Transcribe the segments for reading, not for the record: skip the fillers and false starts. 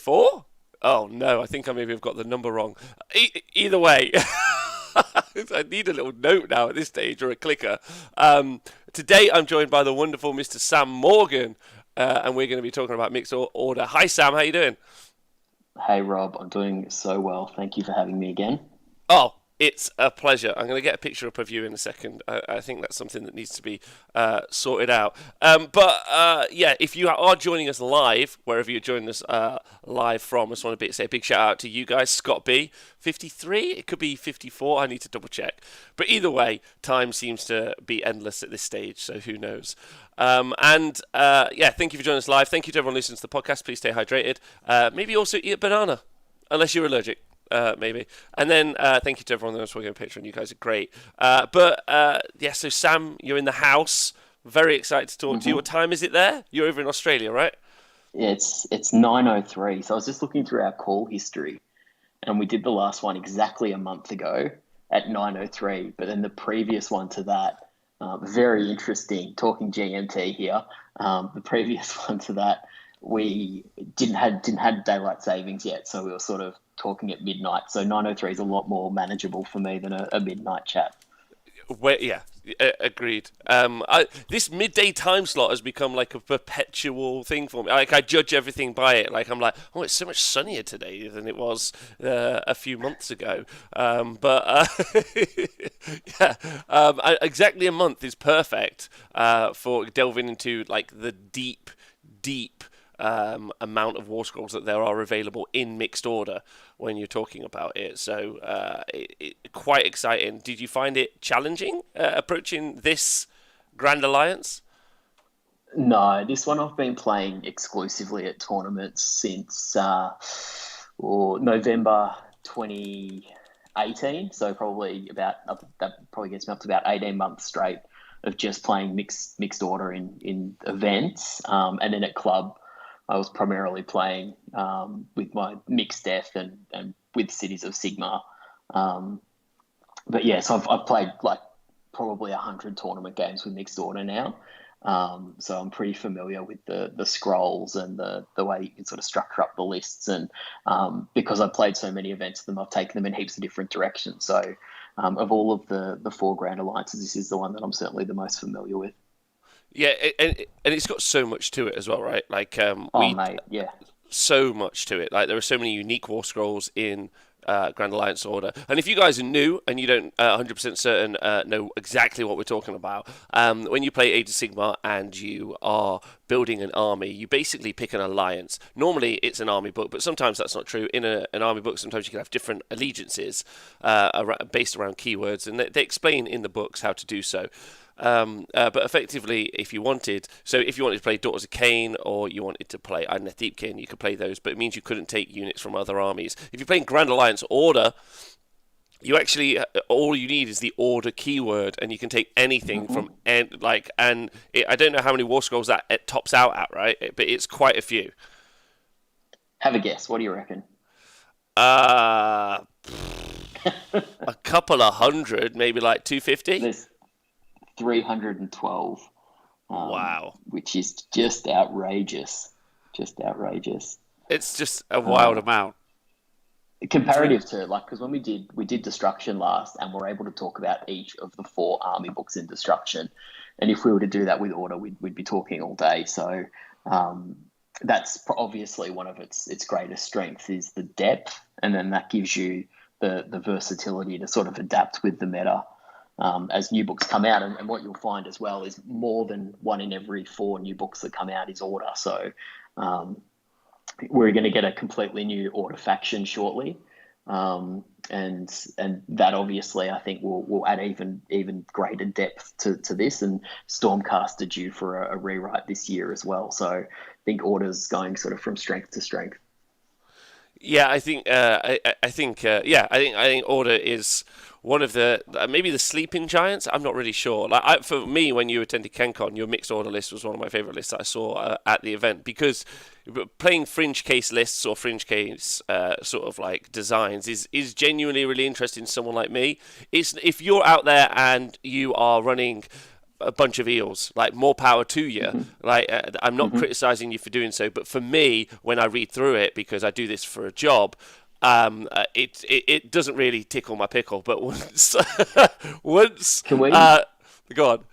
54? Oh no, I think I maybe have got the number wrong. Either way, I need a little note now at this stage or a clicker. Today I'm joined by the wonderful Mr. Sam Morgan, and we're going to be talking about mixed order. Hi Sam, how you doing? Hey Rob, I'm doing so well. Thank you for having me again. Oh, it's a pleasure. I'm going to get a picture up of you in a second. I think that's something that needs to be sorted out. Yeah, if you are joining us live, wherever you're joining us live from, I just want to say a big shout out to you guys. Scott B, 53. It could be 54. I need to double check. But either way, time seems to be endless at this stage, so who knows? Yeah, thank you for joining us live. Thank you to everyone listening to the podcast. Please stay hydrated. Maybe also eat a banana, unless you're allergic. Maybe. And then thank you to everyone that was watching a picture, and you guys are great. Yeah, so Sam, you're in the house. Very excited to talk to you. What time is it there? You're over in Australia, right? Yeah, it's 9:03. So I was just looking through our call history, and we did the last one exactly a month ago at 9:03. But then the previous one to that, very interesting. Talking GMT here. The previous one to that, we didn't have daylight savings yet, so we were sort of talking at midnight. So 9:03 is a lot more manageable for me than a midnight chat. Yeah, agreed. This midday time slot has become like a perpetual thing for me. Like I judge everything by it. Like I'm like, oh, it's so much sunnier today than it was a few months ago. Yeah, exactly a month is perfect for delving into like the deep amount of War Scrolls that there are available in mixed order when you're talking about it. So quite exciting. Did you find it challenging approaching this Grand Alliance? No, this one I've been playing exclusively at tournaments since or November 2018. So probably that probably gets me up to about 18 months straight of just playing mixed order in events. And then at club, I was primarily playing with my mixed death and with Cities of Sigma. Um, but yeah, so I've played like probably 100 tournament games with mixed order now. So I'm pretty familiar with the scrolls and the way you can sort of structure up the lists. And because I've played so many events of them, I've taken them in heaps of different directions. So of all of the four Grand Alliances, this is the one that I'm certainly the most familiar with. Yeah, and it's got so much to it as well, right? Like Oh, we mate, yeah. so much to it. Like there are so many unique War Scrolls in Grand Alliance Order. And if you guys are new and you don't 100% certain know exactly what we're talking about, when you play Age of Sigmar and you are building an army, you basically pick an alliance. Normally it's an army book, but sometimes that's not true. In an army book, sometimes you can have different allegiances based around keywords, and they explain in the books how to do so. But effectively, if you wanted to play Daughters of Cain or you wanted to play Idoneth Deepkin, you could play those, but it means you couldn't take units from other armies. If you're playing Grand Alliance Order, you actually all you need is the order keyword, and you can take anything from I don't know how many War Scrolls that it tops out at, right? But it's quite a few. Have a guess. What do you reckon? Uh, a couple of hundred, maybe like 250. There's 312, Wow. which is just outrageous. Just outrageous. It's just a wild Uh, amount. Three. Comparative to like, because when we did Destruction last, and we're able to talk about each of the four army books in Destruction, and if we were to do that with Order, we'd be talking all day. So um, that's obviously one of its greatest strengths is the depth, and then that gives you the versatility to sort of adapt with the meta as new books come out. And what you'll find as well is more than one in every four new books that come out is Order. So um, we're going to get a completely new Order faction shortly. And that obviously I think will add even greater depth to this, and Stormcast are due for a rewrite this year as well. So I think Order's going sort of from strength to strength. Yeah, I think I think Order is one of the maybe the sleeping giants. I'm not really sure. For me, when you attended KenCon, your mixed order list was one of my favorite lists that I saw at the event, because playing fringe case lists or fringe case sort of like designs is genuinely really interesting to someone like me. It's if you're out there and you are running a bunch of eels. Like, more power to you. Like, I'm not criticizing you for doing so, but for me, when I read through it, because I do this for a job, it doesn't really tickle my pickle. But once once Can we go on,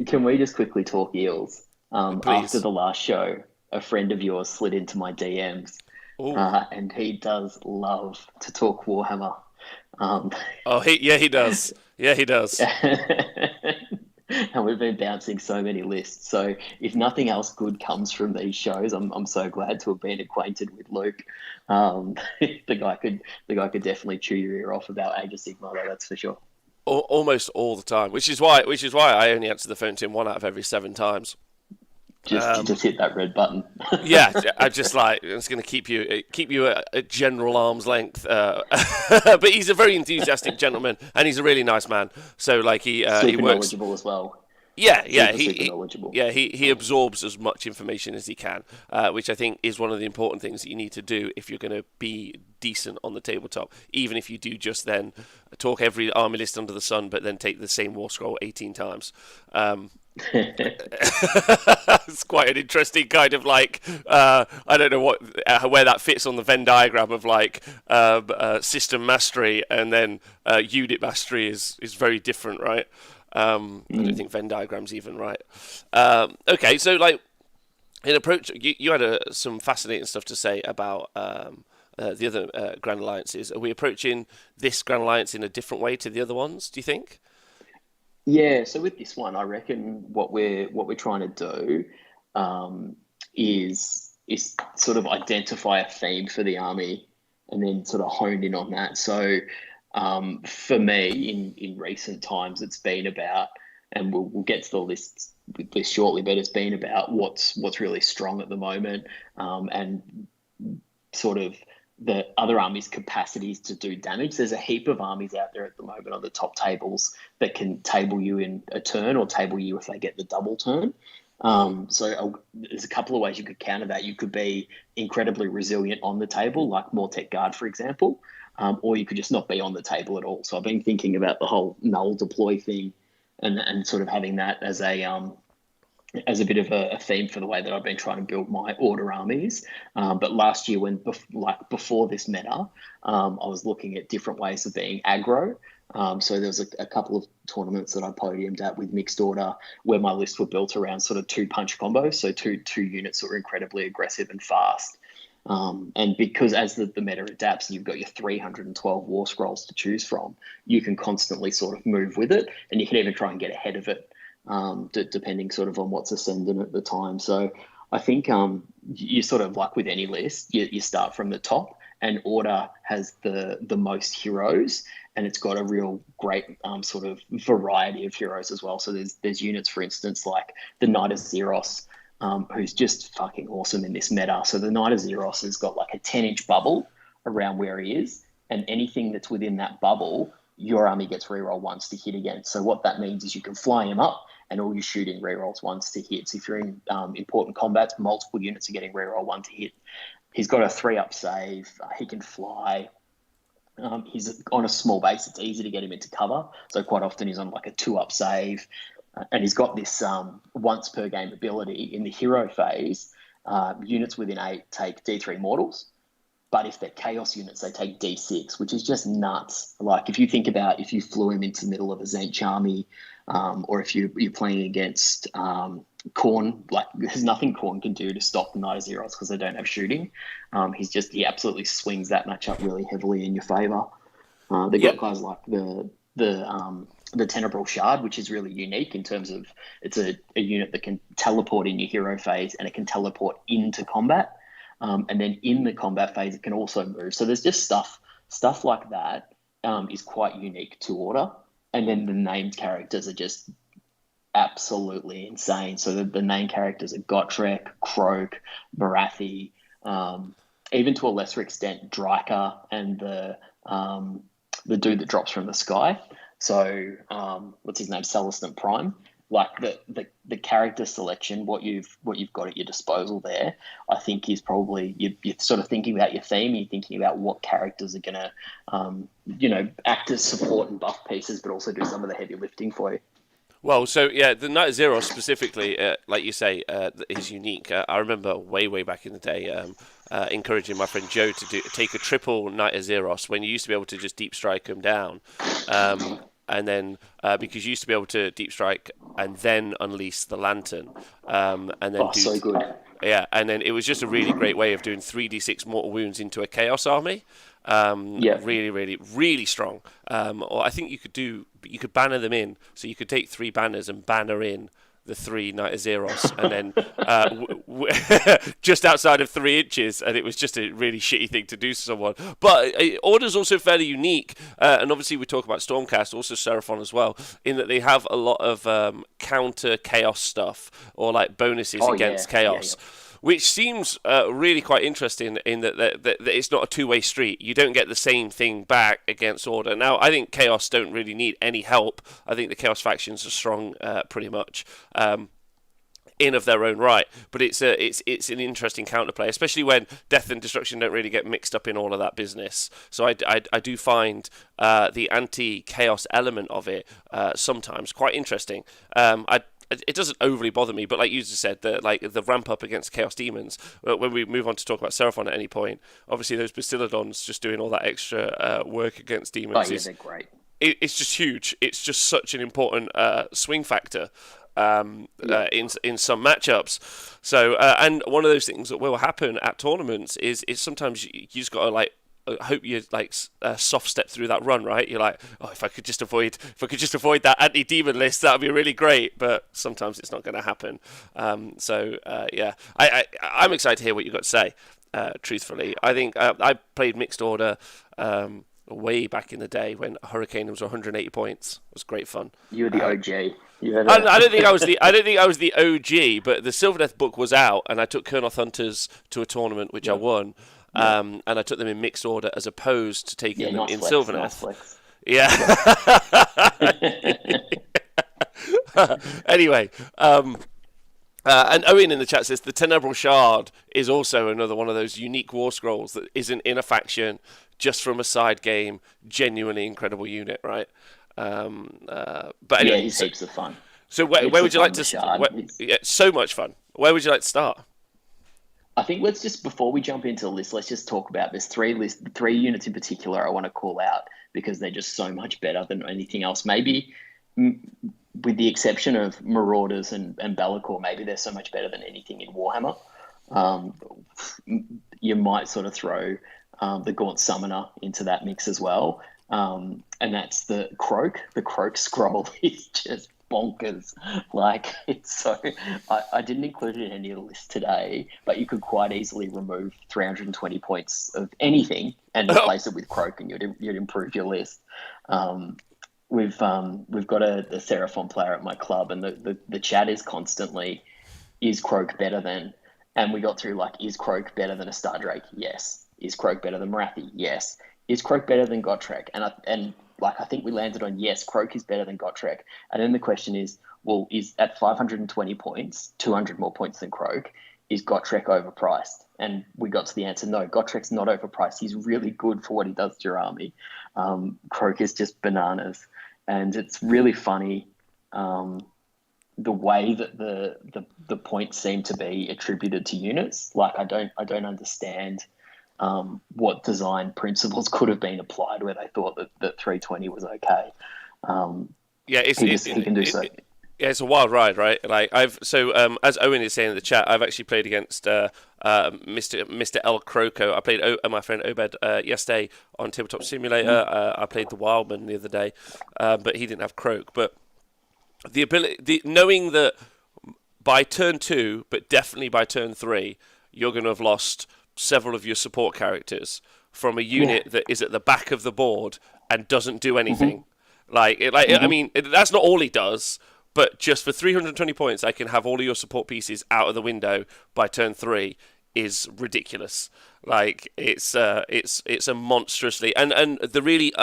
can we just quickly talk eels? After please. the last show, a friend of yours slid into my DMs, Oh, and he does love to talk Warhammer. Um, oh, he does. Yeah, he does. and we've been bouncing so many lists. So if nothing else good comes from these shows, I'm so glad to have been acquainted with Luke. The guy could definitely chew your ear off about Age of Sigmar, though, that's for sure. Almost all the time, which is why I only answer the phone to him 1 out of every 7 times. Just hit that red button. Yeah, I just like it's going to keep you at general arm's length. But he's a very enthusiastic gentleman, and he's a really nice man. So like he Super works. knowledgeable as well. Yeah, Super knowledgeable. he absorbs as much information as he can, which I think is one of the important things that you need to do if you're going to be decent on the tabletop. Even if you do just then talk every army list under the sun, but then take the same war scroll 18 times. It's quite an interesting kind of like I don't know where that fits on the Venn diagram of like system mastery, and then unit mastery is very different, right? I don't think Venn diagram's even right. Okay, so like in approach, you had some fascinating stuff to say about the other Grand Alliances. Are we approaching this Grand Alliance in a different way to the other ones, do you think? Yeah, so with this one, I reckon what we're trying to do is sort of identify a theme for the army and then sort of hone in on that. So for me, in recent times, it's been about, and we'll get to the list shortly, but it's been about what's really strong at the moment, and sort of the other armies' capacities to do damage. There's a heap of armies out there at the moment on the top tables that can table you in a turn or table you if they get the double turn. There's a couple of ways you could counter that. You could be incredibly resilient on the table, like Mortek Guard, for example, or you could just not be on the table at all. So I've been thinking about the whole null deploy thing, and sort of having that as a bit of a theme for the way that I've been trying to build my order armies. But last year, before this meta, I was looking at different ways of being aggro. So there was a couple of tournaments that I podiumed at with mixed order where my lists were built around sort of 2-punch combos, so two units that were incredibly aggressive and fast. And because as the meta adapts and you've got your 312 war scrolls to choose from, you can constantly sort of move with it, and you can even try and get ahead of it, depending sort of on what's ascendant at the time. So I think you sort of, like with any list, you start from the top, and order has the most heroes, and it's got a real great sort of variety of heroes as well. So there's units, for instance, like the Knight of Xeros, who's just fucking awesome in this meta. So the Knight of Xeros has got like a 10-inch bubble around where he is, and anything that's within that bubble, your army gets reroll once to hit again. So what that means is you can fly him up, and all your shooting rerolls once to hit. So if you're in important combats, multiple units are getting reroll 1 to hit. He's got a 3-up save. He can fly. He's on a small base. It's easy to get him into cover. So quite often he's on like a 2-up save. And he's got this once per game ability in the hero phase. Units within 8 take D3 mortals. But if they're chaos units, they take D6, which is just nuts. Like if you think about if you flew him into the middle of a Tzeentch army, or if you're playing against Khorne, like there's nothing Khorne can do to stop the Knight of Xeros because they don't have shooting. He absolutely swings that matchup really heavily in your favour. They've got guys like the Tenebral Shard, which is really unique in terms of it's a unit that can teleport in your hero phase, and it can teleport into combat. And then in the combat phase, it can also move. So there's just stuff like that is quite unique to order. And then the named characters are just absolutely insane. So the named characters are Gotrek, Kroak, Barathi, even to a lesser extent, Dryka, and the dude that drops from the sky. So what's his name? Celestant Prime. Like the character selection, what you've got at your disposal there, I think is probably you're sort of thinking about your theme. You're thinking about what characters are going to, act as support and buff pieces, but also do some of the heavy lifting for you. Well, so yeah, the Night Zero specifically, like you say, is unique. I remember way back in the day, encouraging my friend Joe to take a triple Night Zeros when you used to be able to just deep strike them down, and then because you used to be able to deep strike and then unleash the lantern, and then Oh, so good. yeah, and then it was just a really great way of doing 3d6 mortal wounds into a chaos army. Yeah. Really strong. Or I think you could banner them in, so you could take 3 banners and banner in the 3 Knight of Zeros, and then just outside of 3 inches, and it was just a really shitty thing to do to someone. But Order's also fairly unique, and obviously we talk about Stormcast, also Seraphon as well, in that they have a lot of counter chaos stuff, or like bonuses against chaos. Yeah. Which seems really quite interesting in that it's not a two-way street. You don't get the same thing back against Order. Now, I think Chaos don't really need any help. I think the Chaos factions are strong pretty much in of their own right. But it's an interesting counterplay, especially when Death and Destruction don't really get mixed up in all of that business. So I do find the anti-Chaos element of it sometimes quite interesting. It doesn't overly bother me, but like you just said, the ramp up against Chaos Demons, when we move on to talk about Seraphon at any point, obviously those Bastiladons just doing all that extra work against demons. Oh, yeah, they're great. It's just huge. It's just such an important swing factor in some matchups. So, and one of those things that will happen at tournaments is sometimes you just got to like, hope you like soft step through that run, right? You're like, oh, if I could just avoid that anti-demon list, that would be really great. But sometimes it's not going to happen. Yeah, I'm excited to hear what you've got to say. Truthfully, I think I played Mixed Order way back in the day when Hurricane was 180 points. It was great fun. You were the OG. I don't think I was the OG, but the Sylvaneth book was out, and I took Kurnoth Hunters to a tournament which I won. And I took them in Mixed Order as opposed to taking them in Sylvaneth. Yeah. Anyway, and Owen in the chat says the Tenebral Shard is also another one of those unique war scrolls that isn't in a faction, just from a side game. Genuinely incredible unit, right? But anyway, he's heaps of fun. So where would you like to start? So much fun. Where would you like to start? I think let's just, before we jump into the list, let's just talk about this 3 units in particular I want to call out because they're just so much better than anything else. Maybe with the exception of Marauders and Be'lakor, maybe they're so much better than anything in Warhammer. You might sort of throw the Gaunt Summoner into that mix as well. And that's the Kroak. The Kroak scroll is just bonkers. Like, it's so I didn't include it in any of the lists today, but you could quite easily remove 320 points of anything and replace it with Kroak, and you'd improve your list. We've got a Seraphon player at my club, and the chat is constantly, is Kroak better than, and we got through like, is Kroak better than a Stardrake? Yes. Is Kroak better than Marathi? Yes. Is Kroak better than Gotrek? I think we landed on yes, Kroak is better than Gotrek. And then the question is, well, is at 520 points, 200 more points than Kroak, is Gotrek overpriced? And we got to the answer, no, Gotrek's not overpriced. He's really good for what he does to your army. Kroak is just bananas. And it's really funny the way that the points seem to be attributed to units. Like, I don't understand what design principles could have been applied where they thought that 320 was okay. He can do so. Yeah, it's a wild ride, right? Like as Owen is saying in the chat, I've actually played against Mr. El Croco. I played my friend Obed yesterday on Tabletop Simulator. I played the Wildman the other day, but he didn't have Kroak. But the ability, knowing that by turn 2, but definitely by turn 3, you're going to have lost several of your support characters from a unit that is at the back of the board and doesn't do anything. I mean, that's not all he does, but just for 320 points, I can have all of your support pieces out of the window by turn 3 is ridiculous. Like, it's a monstrously, and the really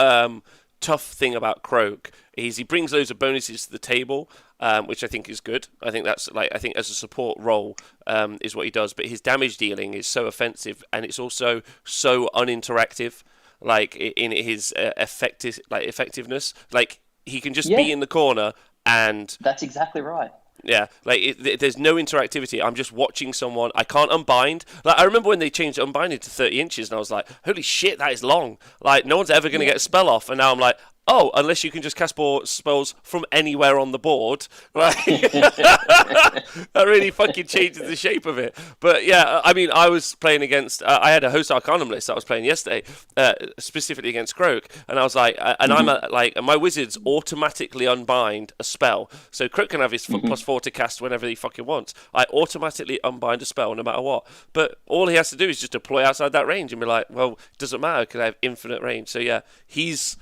tough thing about Kroak is he brings loads of bonuses to the table, which I think is good. I think that's I think as a support role is what he does. But his damage dealing is so offensive, and it's also so uninteractive. Like in his effectiveness, like he can just be in the corner And That's exactly right. yeah, like there's no interactivity. I'm just watching someone. I can't unbind. Like I remember when they changed unbinding to 30 inches, and I was like, "Holy shit, that is long!" Like no one's ever going to Yeah. get a spell off. And now I'm like, "Oh, unless you can just cast spells from anywhere on the board." Like that really fucking changes the shape of it. But yeah, I mean, I was playing against. I had a host Arcanum list that I was playing yesterday, specifically against Croak, and I was like, and I'm like, my wizards automatically unbind a spell, so Croak can have his +4 to cast whenever he fucking wants. I automatically unbind a spell no matter what. But all he has to do is just deploy outside that range and be like, well, it doesn't matter because I have infinite range. So yeah, he's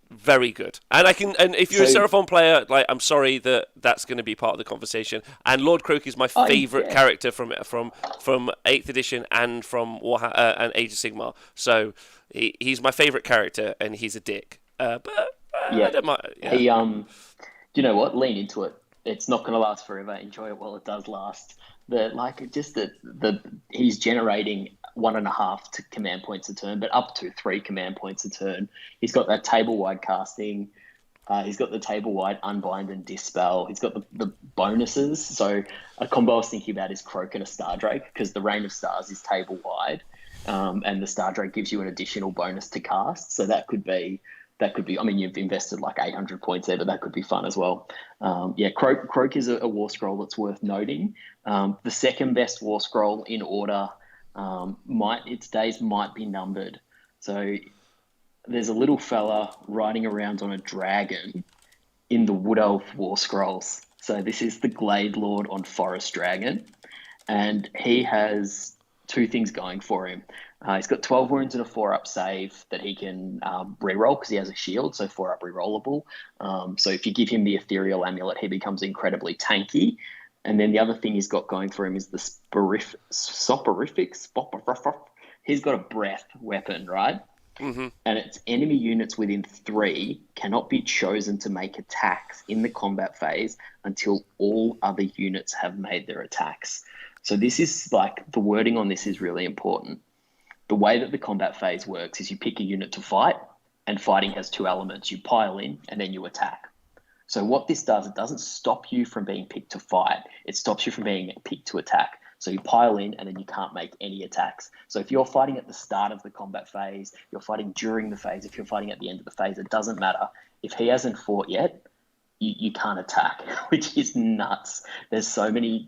very good. And I can, and if you're a So, Seraphon player, like I'm sorry that that's going to be part of the conversation. And Lord Croak is my oh, favorite yeah. character from 8th edition and from and Age of Sigmar. So he's my favorite character, and he's a dick. But I Yeah. don't mind. Yeah. He you know what? Lean into it. It's not going to last forever. Enjoy it while it does last. The he's generating 1.5 to command points a turn, but up to 3 command points a turn. He's got that table wide casting. He's got the table wide unbind and dispel. He's got the bonuses. So a combo I was thinking about is Croak and a Stardrake, because the Rain of Stars is table wide, and the Stardrake gives you an additional bonus to cast. So that could be. I mean, you've invested like 800 points there, but that could be fun as well. Yeah, Croak is a war scroll that's worth noting. The second best war scroll in order. Its days might be numbered. So there's a little fella riding around on a dragon in the Wood Elf War Scrolls. So this is the Glade Lord on Forest Dragon, and he has 2 things going for him. He's got 12 wounds and a 4-up save that he can reroll because he has a shield, so 4-up rerollable. So if you give him the Ethereal Amulet, he becomes incredibly tanky. And then the other thing he's got going for him is the Soporific. He's got a breath weapon, right? Mm-hmm. And its enemy units within 3 cannot be chosen to make attacks in the combat phase until all other units have made their attacks. So this is like, the wording on this is really important. The way that the combat phase works is you pick a unit to fight, and fighting has 2 elements. You pile in and then you attack. So what this does, it doesn't stop you from being picked to fight. It stops you from being picked to attack. So you pile in and then you can't make any attacks. So if you're fighting at the start of the combat phase, you're fighting during the phase, if you're fighting at the end of the phase, it doesn't matter. If he hasn't fought yet, you can't attack, which is nuts. There's so many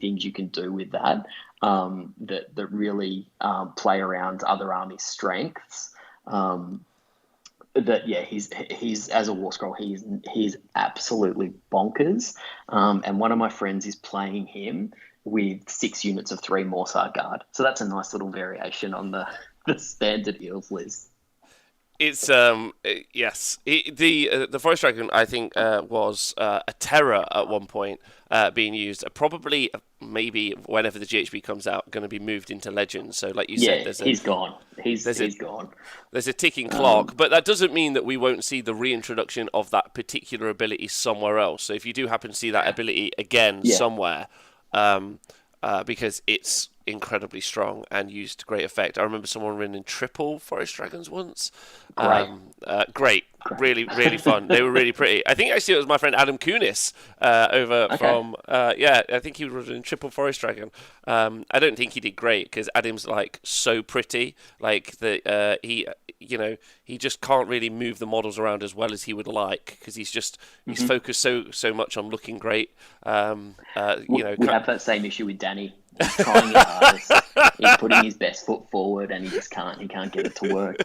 things you can do with that that really play around other armies' strengths. He's as a war scroll, he's absolutely bonkers. And one of my friends is playing him with 6 units of 3 Morsar Guard. So that's a nice little variation on the standard Eels list. It's yes. The Forest Dragon, I think, was a terror at one point being used. Probably maybe whenever the GHB comes out, going to be moved into Legends. So like you said, he's gone. He's gone. There's a ticking clock, but that doesn't mean that we won't see the reintroduction of that particular ability somewhere else. So if you do happen to see that ability again somewhere, because it's incredibly strong and used to great effect. I remember someone running triple Forest Dragons once. Great. Really, really fun. They were really pretty. I think actually it was my friend Adam Kunis from I think he was running triple Forest Dragon. I don't think he did great because Adam's like so pretty, like that he just can't really move the models around as well as he would like because he's focused so much on looking great. We have that same issue with Danny. He's trying his hardest. He's putting his best foot forward, and he just can't. He can't get it to work.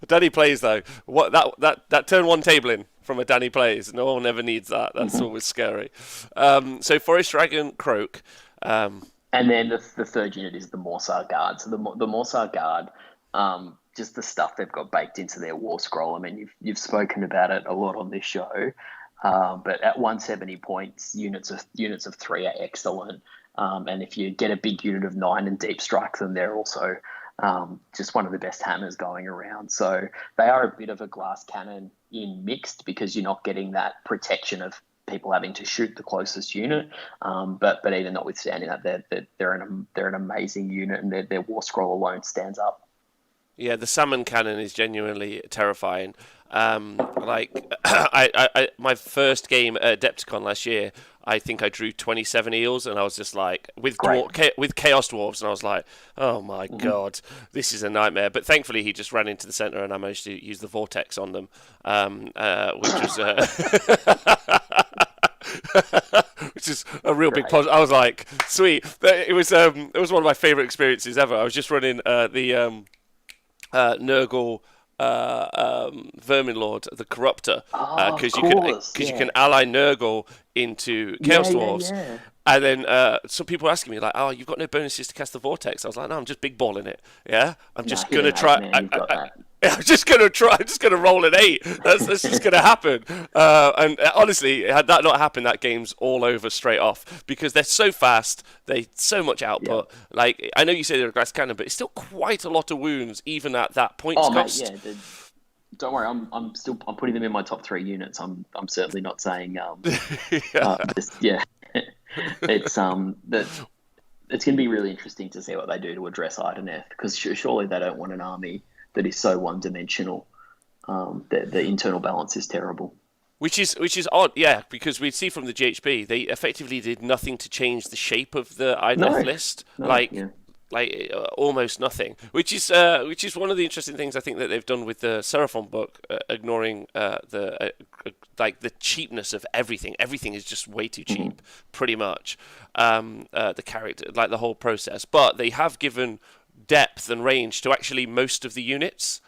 Danny plays though. What that turn 1 tabling from a Danny plays. No one ever needs that. That's always scary. So Forest Dragon, Croak. And then the third unit is the Morsar Guard. So the Morsar Guard, just the stuff they've got baked into their war scroll. I mean, you've spoken about it a lot on this show. But at 170 points, units of 3 are excellent. And if you get a big unit of 9 and deep strike them, they're also just one of the best hammers going around. So they are a bit of a glass cannon in mixed because you're not getting that protection of people having to shoot the closest unit. But even notwithstanding that, they're an amazing unit, and their war scroll alone stands up. Yeah, the salmon cannon is genuinely terrifying. Like my first game at Adepticon last year, I think I drew 27 eels, and I was just like Great. with chaos dwarves, and I was like, oh my Hmm. god, this is a nightmare. But thankfully, he just ran into the center, and I managed to use the vortex on them, which was which is a real big Great. positive. I was like, sweet. But it was one of my favorite experiences ever. I was just running the Nurgle Vermin Lord, the Corruptor, Oh, of because course. you Yeah. can ally Nurgle into Yeah. Chaos Yeah. Dwarves, Yeah. and then some people were asking me like, "Oh, you've got no bonuses to cast the Vortex." I was like, "No, I'm just big balling it. Yeah, I'm No, just hit gonna an eight, try. man. You've got that. I'm just gonna try. I'm just gonna roll an 8. That's just gonna happen. And honestly, had that not happened, that game's all over straight off because they're so fast. They so much Yeah. output. Like I know you say they're a glass cannon, but it's still quite a lot of wounds even at that points Oh, mate. cost. Yeah. Don't worry. I'm putting them in my top three units. I'm certainly not saying yeah. It's that it's going to be really interesting to see what they do to address Ideneth because surely they don't want an army that is so one dimensional. The internal balance is terrible. Which is odd, yeah, because we see from the GHB they effectively did nothing to change the shape of the IDNF No, list, no, yeah. almost nothing. Which is one of the interesting things I think that they've done with the Seraphon book, ignoring like the cheapness of everything. Everything is just way too Mhm. cheap, pretty much. The character, like the whole process, but they have given depth and range to actually most of the units,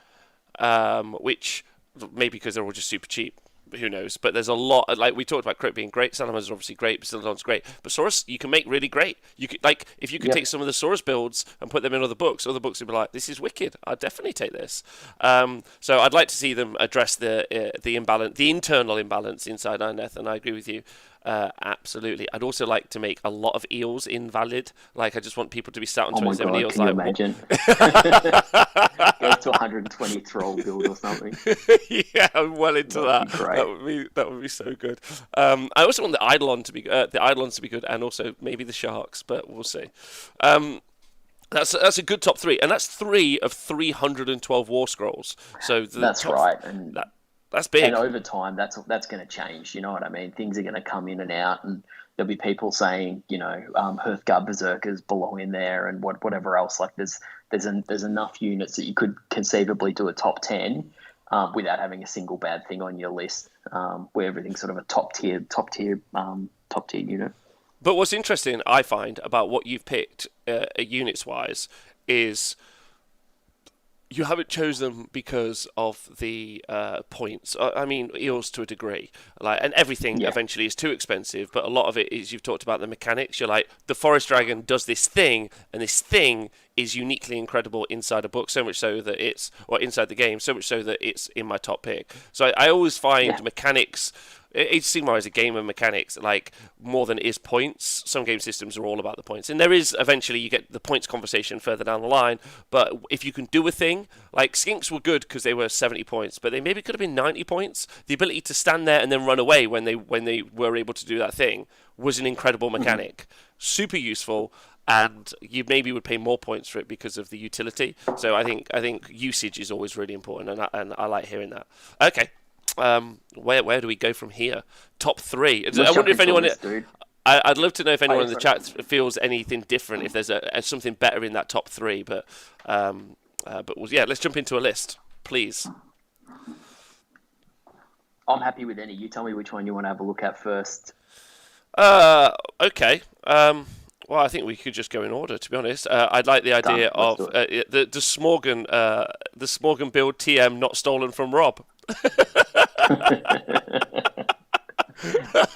which maybe because they're all just super cheap. Who knows? But there's a lot. Like we talked about, Crypt being great. Salamanders are obviously great. Bastiladon's great. But Saurus, you can make really great. You could like if you could take Yep. some of the Saurus builds and put them in other books would be like, this is wicked. I'd definitely take this. So I'd like to see them address the imbalance, the internal imbalance inside Ironeth. And I agree with you. Absolutely. I'd also like to make a lot of eels invalid. Like I just want people to be sat on Oh my 27 god, eels. can you Like, imagine? Go to 120 troll build or something. yeah, I'm well into That that. would be great. That would be so good. I also want the Eidolon to be good, and also maybe the Sharks, but we'll see. Um, that's a good top three, and that's 3 of 312 War Scrolls. So the That's top right, and that that's and big. over time, that's going to change. You know what I mean? Things are going to come in and out, and there'll be people saying, Hearthguard Berserkers belong in there, and whatever else. Like there's enough units that you could conceivably do a top 10 without having a single bad thing on your list, where everything's sort of a top tier unit. But what's interesting, I find, about what you've picked units wise, is you haven't chosen them because of the points. I mean, eels to a degree, like, and everything Yeah. eventually is too expensive. But a lot of it is you've talked about the mechanics. You're like, the forest dragon does this thing, and this thing is uniquely incredible inside a book. So much so that or inside the game, so much so that it's in my top pick. So I always find Yeah. mechanics. Age of Sigmar is a game of mechanics, like more than it is points. Some game systems are all about the points, and there is eventually you get the points conversation further down the line. But if you can do a thing, like Skinks were good because they were 70 points, but they maybe could have been 90 points. The ability to stand there and then run away when they were able to do that thing was an incredible mechanic, super useful. And you maybe would pay more points for it because of the utility. So I think usage is always really important, and I like hearing that. Okay, where do we go from here? Top three. I Let's wonder jump if into a anyone. list, dude. I'd love to know if Oh, anyone yeah, in the sorry. chat feels anything different. If there's something better in that top three, yeah, let's jump into a list, please. I'm happy with any. You tell me which one you want to have a look at first. Okay. Well, I think we could just go in order. To be honest, I'd like the Done. idea Let's of do it. the Smorgan build TM not stolen from Rob.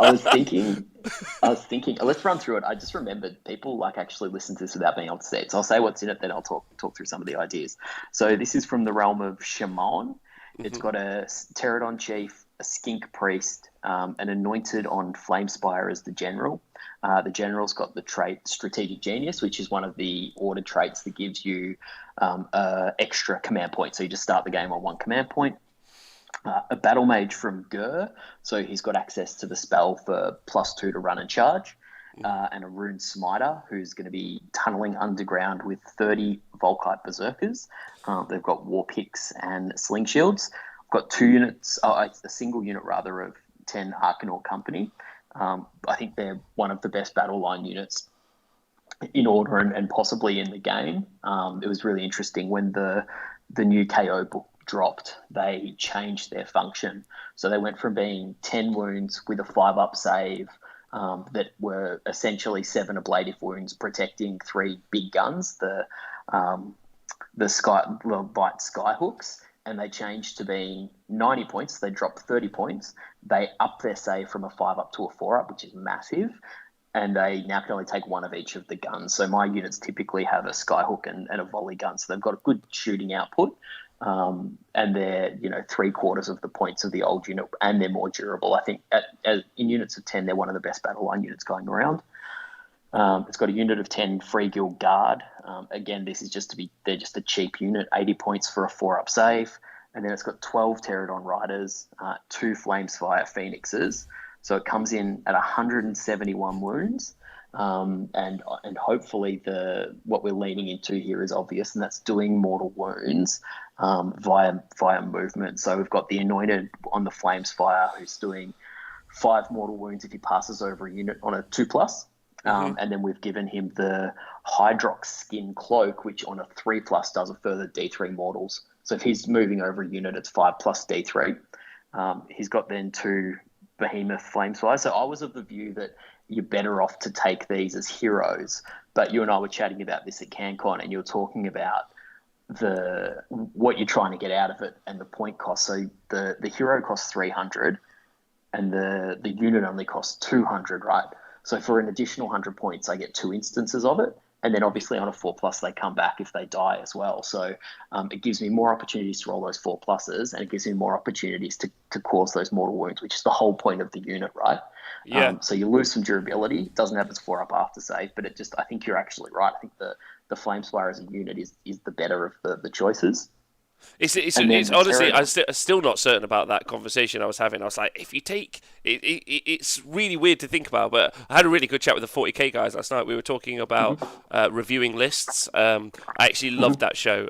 I was thinking, let's run through it. I just remembered people like actually listen to this without being able to see it. So I'll say what's in it, then I'll talk through some of the ideas. So this is from the realm of Shaman. It's got a Pterodon chief, a skink priest, an anointed on Flamespire as the general. The general's got the trait Strategic Genius, which is one of the order traits that gives you extra command point. So you just start the game on one command point. A battle mage from Gur, so he's got access to the spell for +2 to run and charge. and a Rune Smiter, who's going to be tunneling underground with 30 Volkite Berserkers. They've got War Picks and Sling Shields. I've got 2 units, a single unit rather, of 10 Arkanaut Company. I think they're one of the best battle line units in order and possibly in the game. It was really interesting when the new KO book dropped, they changed their function. So they went from being 10 wounds with a 5-up save that were essentially 7 ablative wounds protecting 3 big guns, the Bite Skyhooks, and they changed to being 90 points. They dropped 30 points. They upped their save from a 5-up to a 4-up, which is massive. And they now can only take 1 of each of the guns. So my units typically have a Skyhook and a volley gun. So they've got a good shooting output. And they're, 3/4 of the points of the old unit, and they're more durable. I think in units of 10, they're one of the best battle line units going around. It's got a unit of 10 Free Guild Guard. Again, this is they're just a cheap unit, 80 points for a 4-up save. And then it's got 12 Pterodon Riders, 2 Flamespire Phoenixes. So it comes in at 171 wounds. And hopefully what we're leaning into here is obvious, and that's doing mortal wounds via movement. So we've got the Anointed on the Flamespire, who's doing 5 mortal wounds if he passes over a unit on a 2+. And then we've given him the Hydrox Skin Cloak, which on a 3+ does a further D3 mortals. So if he's moving over a unit, it's 5+ D3. He's got then 2 Behemoth Flamespire. So I was of the view that you're better off to take these as heroes. But you and I were chatting about this at CanCon, and you were talking about what you're trying to get out of it and the point cost. So the hero costs 300, and the unit only costs 200, right? So for an additional 100 points, I get 2 instances of it. And then obviously on a 4+, they come back if they die as well. So it gives me more opportunities to roll those 4+, and it gives me more opportunities to cause those mortal wounds, which is the whole point of the unit, right? Yeah. So you lose some durability. It doesn't have its 4-up after save, but I think you're actually right. I think the Flamespire as a unit is the better of the choices. It's honestly, I'm still not certain about that conversation I was having. I was like, if you take it's really weird to think about. But I had a really good chat with the 40k guys last night. We were talking about reviewing lists. I actually loved that show.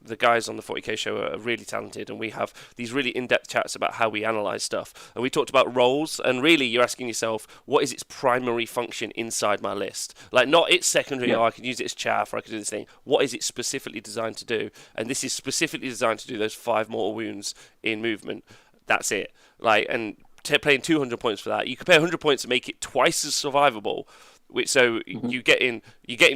The guys on the 40k show are really talented, and we have these really in-depth chats about how we analyze stuff. And we talked about roles, and really, you're asking yourself, what is its primary function inside my list? Like, not its secondary. Oh, I can use it as chaff, or I can do this thing. What is it specifically designed to do? And this is specifically designed to do those 5 mortal wounds in movement. That's it. And paying 200 points for that, you could pay 100 points to make it twice as survivable. You get in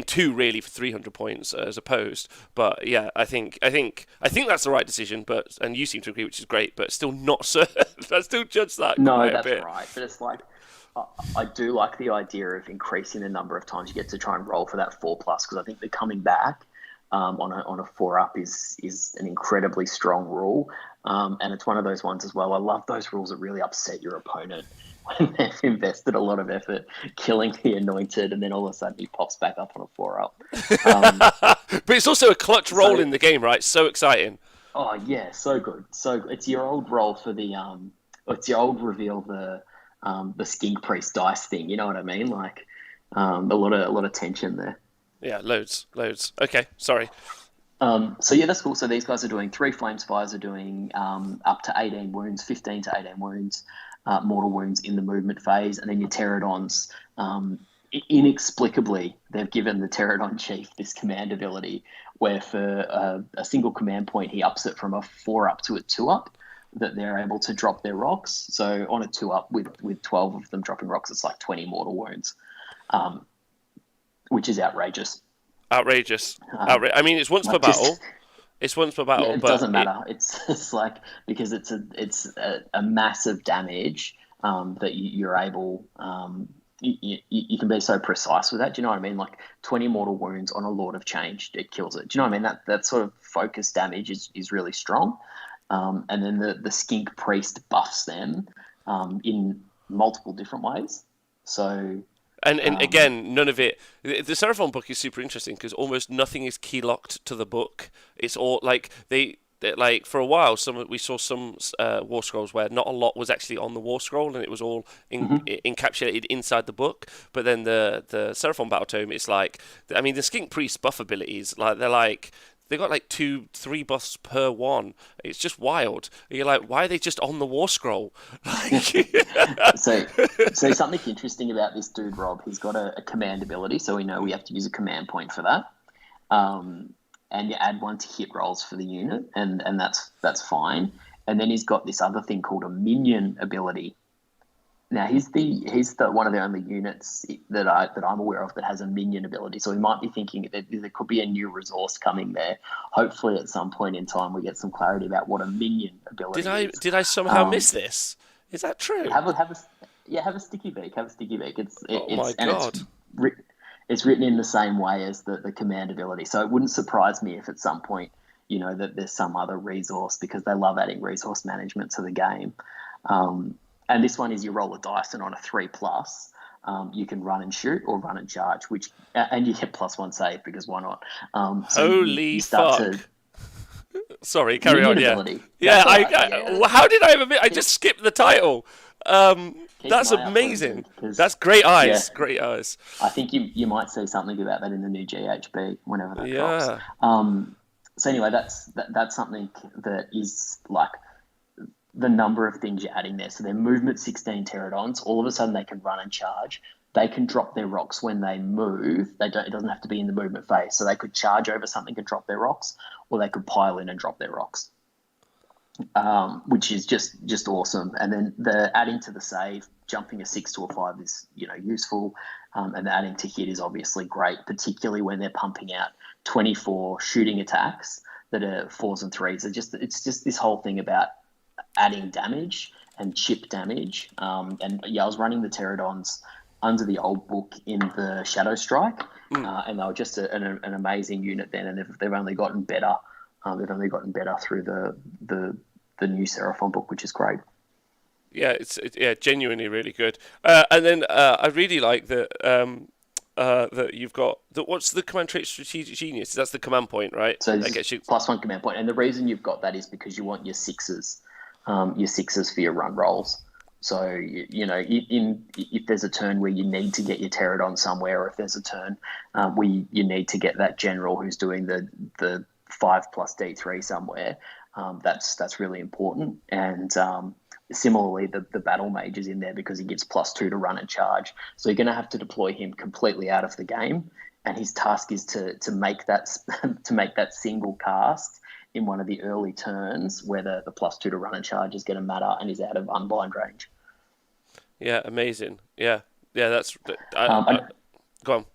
2 really for 300 points as opposed. But yeah, I think that's the right decision. And you seem to agree, which is great. But still not certain. I still judge that. No, that's right. But it's like, I do like the idea of increasing the number of times you get to try and roll for that 4+, because I think the coming back on a 4-up is an incredibly strong rule, and it's one of those ones as well. I love those rules that really upset your opponent when they've invested a lot of effort killing the Anointed, and then all of a sudden he pops back up on a 4-up. But it's also a clutch roll in the game, right? So exciting. Oh yeah, so good, so good. It's your old roll for the it's your old reveal the Skink Priest dice thing. You know what I mean? Like a lot of tension there. Yeah, loads. Okay, sorry. So yeah, that's cool. So these guys are doing 3 Flamespires are doing up to 18 wounds, 15 to 18 wounds, mortal wounds in the movement phase, and then your Pterodons. Inexplicably, they've given the Pterodon Chief this command ability where for a single command point, he ups it from a 4-up to a 2-up, that they're able to drop their rocks. So on a 2-up with 12 of them dropping rocks, it's like 20 mortal wounds. Which is outrageous. Outrageous. I mean, it's once per battle. It's once per battle. Yeah, it doesn't matter. It's like, because it's a massive damage that you're able. You can be so precise with that. Do you know what I mean? Like 20 mortal wounds on a Lord of Change, it kills it. Do you know what I mean? That sort of focus damage is really strong. And then the Skink Priest buffs them in multiple different ways. So. And again, none of it. The Seraphon book is super interesting because almost nothing is key locked to the book. It's all like like for a while, we saw some war scrolls where not a lot was actually on the war scroll, and it was all encapsulated inside the book. But then the Seraphon Battle Tome, it's like, I mean, the Skink Priest buff abilities, like they got like 2-3 buffs per one. It's just wild. You're like, why are they just on the war scroll? So, something interesting about this dude, Rob, he's got a command ability, so we know we have to use a command point for that. And you add one to hit rolls for the unit, and that's fine. And then he's got this other thing called a minion ability. Now he's the one of the only units that I'm aware of that has a minion ability. So we might be thinking that there could be a new resource coming there. Hopefully, at some point in time, we get some clarity about what a minion ability is. Did I somehow miss this? Is that true? Have a sticky beak. Have a sticky beak. My God. It's written in the same way as the command ability. So it wouldn't surprise me if at some point, that there's some other resource, because they love adding resource management to the game. And this one is you roll a dice, and on a 3+, you can run and shoot or run and charge, and you get +1 save, because why not? So you fuck. Sorry, carry on. Ability. Yeah. How did I ever? I just skipped the title. That's amazing. That's great eyes. Yeah. Great eyes. I think you might see something about that in the new GHB whenever that drops. So anyway, that's something that is like the number of things you're adding there. So they're movement 16 pterodons. All of a sudden they can run and charge. They can drop their rocks when they move. It doesn't have to be in the movement phase. So they could charge over something and drop their rocks, or they could pile in and drop their rocks. Which is just awesome. And then the adding to the save, jumping a 6 to a 5 is useful, and the adding to hit is obviously great, particularly when they're pumping out 24 shooting attacks that are 4s and 3s. It's just this whole thing about adding damage and chip damage. And I was running the pterodons under the old book in the Shadow Strike, and they were just an amazing unit then, and they've only gotten better. They've only gotten better through the new Seraphon book, which is great. Yeah, it's genuinely really good. And then I really like that you've got what's the command trait, Strategic Genius? That's the command point, right? So that gets you +1 command point, and the reason you've got that is because you want your sixes for your run rolls. So if there's a turn where you need to get your pterodon somewhere, or if there's a turn where you need to get that general who's doing the 5+ D3 somewhere, that's really important. And similarly, the battle mage is in there because he gets +2 to run and charge. So you're going to have to deploy him completely out of the game, and his task is to make that single cast in one of the early turns where the +2 to run and charge is going to matter, and is out of unbind range. Yeah, amazing. Yeah, that's. Go on.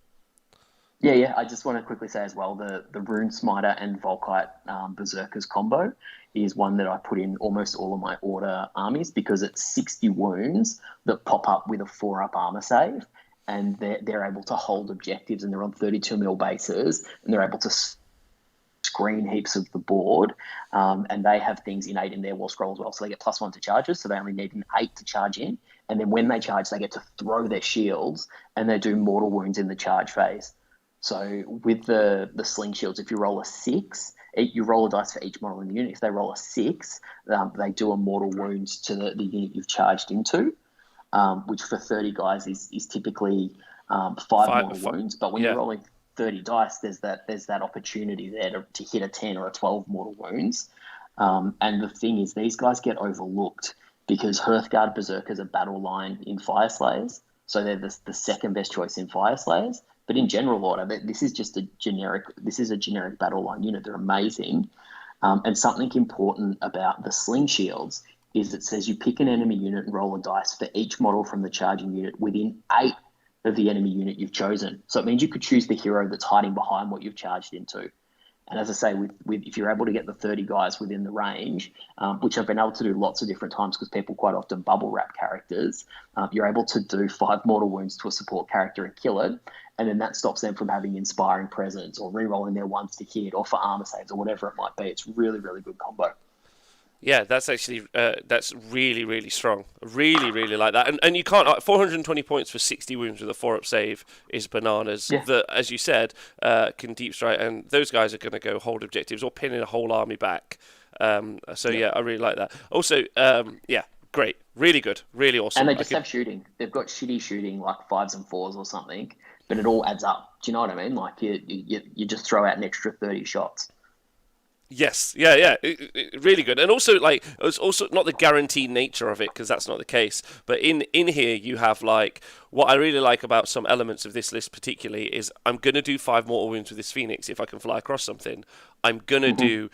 Yeah. I just want to quickly say as well, the Rune Smiter and Volkite Berserkers combo is one that I put in almost all of my order armies, because it's 60 wounds that pop up with a 4-up armor save, and they're able to hold objectives, and they're on 32 mil bases, and they're able to screen heaps of the board, and they have things innate in their war scroll as well. So they get +1 to charges, so they only need an 8 to charge in, and then when they charge, they get to throw their shields, and they do mortal wounds in the charge phase. So with the sling shields, if you roll a 6, you roll a dice for each model in the unit. If they roll a 6, they do a mortal wounds to the unit you've charged into, which for 30 guys is typically 5 mortal wounds. But when you're rolling 30 dice, there's that opportunity there to hit a 10 or a 12 mortal wounds. And the thing is, these guys get overlooked because Hearthguard Berserkers are battle line in Fire Slayers, so they're the second best choice in Fire Slayers. But in general order, this is a generic battle line unit. They're amazing. And something important about the sling shields is it says you pick an enemy unit and roll a dice for each model from the charging unit within 8 of the enemy unit you've chosen. So it means you could choose the hero that's hiding behind what you've charged into. And as I say, with if you're able to get the 30 guys within the range, which I've been able to do lots of different times because people quite often bubble wrap characters, you're able to do 5 mortal wounds to a support character and kill it. And then that stops them from having inspiring presence or re-rolling their ones to hit or for armor saves or whatever it might be. It's really, really good combo. Yeah, that's actually that's really, really strong. Really, really like that. And you can't 420 points for 60 wounds with a 4-up save is bananas. Yeah. That, as you said, can deep strike, and those guys are going to go hold objectives or pin in a whole army back. So yeah, I really like that. Also, yeah, great, really good, really awesome. And they just have shooting. They've got shitty shooting, like fives and fours or something, but it all adds up. Do you know what I mean? Like you just throw out an extra 30 shots. Yes, yeah, yeah, really good, and also like it's also not the guaranteed nature of it because that's not the case. But in here you have like what I really like about some elements of this list particularly is I'm gonna do 5 mortal wounds with this Phoenix if I can fly across something. I'm gonna do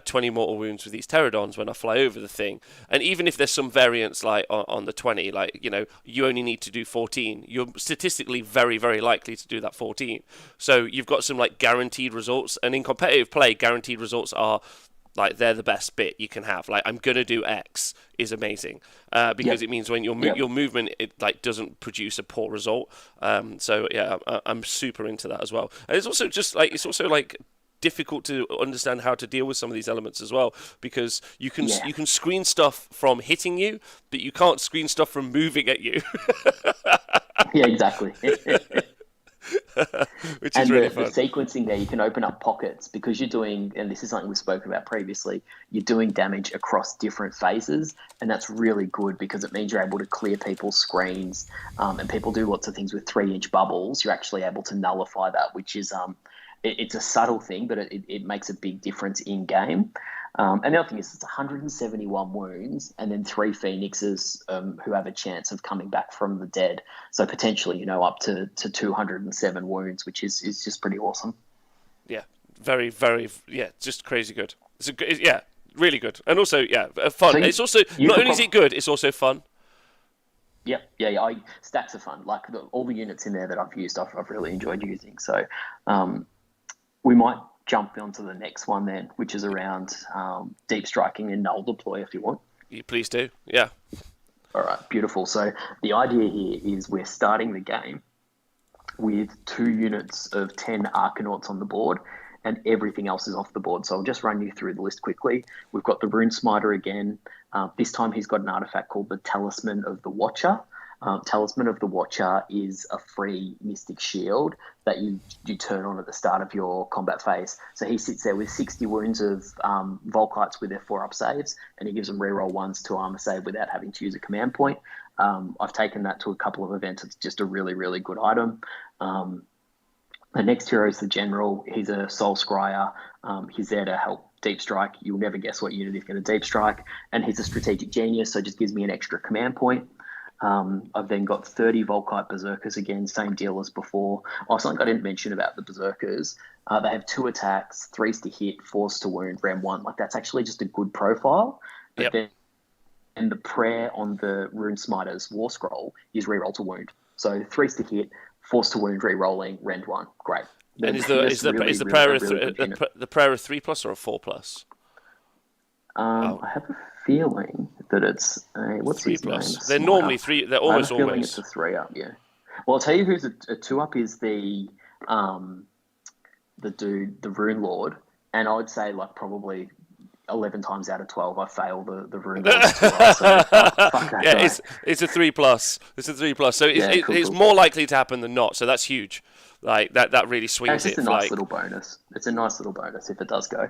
20 mortal wounds with these Pterodons when I fly over the thing, and even if there's some variance like on the 20, like you only need to do 14. You're statistically very very likely to do that 14. So you've got some like guaranteed results, and in competitive play, guaranteed results are like they're the best bit you can have. Like I'm gonna do X is amazing because it means when your movement it like doesn't produce a poor result. So yeah, I'm super into that as well. And it's also just like difficult to understand how to deal with some of these elements as well because you can screen stuff from hitting you, but you can't screen stuff from moving at you. Yeah, exactly. Which is really fun. The sequencing there, you can open up pockets because you're doing, and this is something we spoke about previously, you're doing damage across different phases, and that's really good because it means you're able to clear people's screens, and people do lots of things with 3-inch bubbles. You're actually able to nullify that, which is it's a subtle thing, but it makes a big difference in game. And the other thing is it's 171 wounds and then 3 Phoenixes who have a chance of coming back from the dead. So potentially, up to 207 wounds, which is just pretty awesome. Yeah, very, very, just crazy good. Really good. And also, fun. So it's also, not only is it good, it's also fun. Yep, stacks of fun. Like all the units in there that I've used, I've really enjoyed using. So we might jump onto the next one then, which is around deep striking and null deploy if you want. You please do, yeah. All right, beautiful. So the idea here is we're starting the game with 2 units of 10 Arcanauts on the board and everything else is off the board. So I'll just run you through the list quickly. We've got the Rune Smiter again. This time he's got an artifact called the Talisman of the Watcher. Talisman of the Watcher is a free Mystic Shield that you turn on at the start of your combat phase. So he sits there with 60 wounds of Volkites with their 4-up saves, and he gives them reroll 1s to armor save without having to use a command point. I've taken that to a couple of events. It's just a really, really good item. The next hero is the General. He's a Soul Scryer. He's there to help deep strike. You'll never guess what unit he's going to deep strike. And he's a strategic genius, so just gives me an extra command point. I've then got 30 Volkite Berserkers again, same deal as before. Something I didn't mention about the Berserkers, they have 2 attacks, 3s to hit, 4s to wound, Ram 1. Like that's actually just a good profile. But then the prayer on the Rune Smiter's War Scroll is reroll to wound. So 3s to hit, 4s to wound, rerolling, rend 1. Great. And is the prayer the prayer a 3+ or a 4+? I have a feeling that it's what's 3+. His name? They're normally 3. They're almost I have a feeling always. It's a 3-up. Yeah. Well, I'll tell you who's a 2-up is the dude, the Rune Lord, and I would say like probably 11 times out of 12 I fail the Rune Lord. It's a 3+. It's a 3+. So it's more likely to happen than not. So that's huge. Like that really swings it. It's a nice little bonus. It's a nice little bonus if it does go.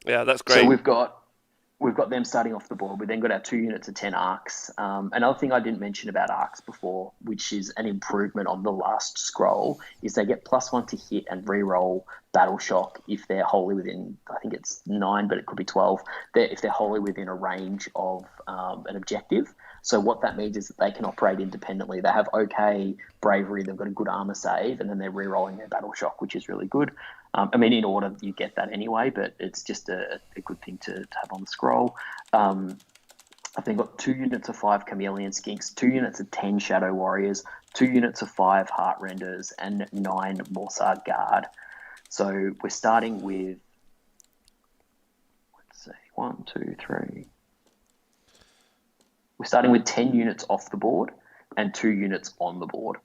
Yeah, that's great. So we've got them starting off the board. We then got our 2 units of 10 arcs. Another thing I didn't mention about arcs before, which is an improvement on the last scroll, is they get +1 to hit and reroll Battle Shock if they're wholly within, I think it's 9, but it could be 12, if they're wholly within a range of an objective. So what that means is that they can operate independently. They have okay bravery, they've got a good armor save, and then they're rerolling their Battle Shock, which is really good. In order, you get that anyway, but it's just a good thing to have on the scroll. I've then got 2 units of 5 Chameleon Skinks, 2 units of 10 Shadow Warriors, 2 units of 5 Heart Renders, and 9 Morsar Guard. So we're starting with, let's see, 1, 2, 3. We're starting with 10 units off the board and 2 units on the board.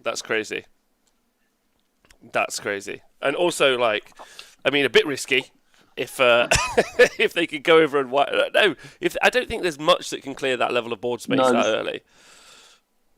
That's crazy. That's crazy. And also, a bit risky if if they could go over and I don't think there's much that can clear that level of board space that early.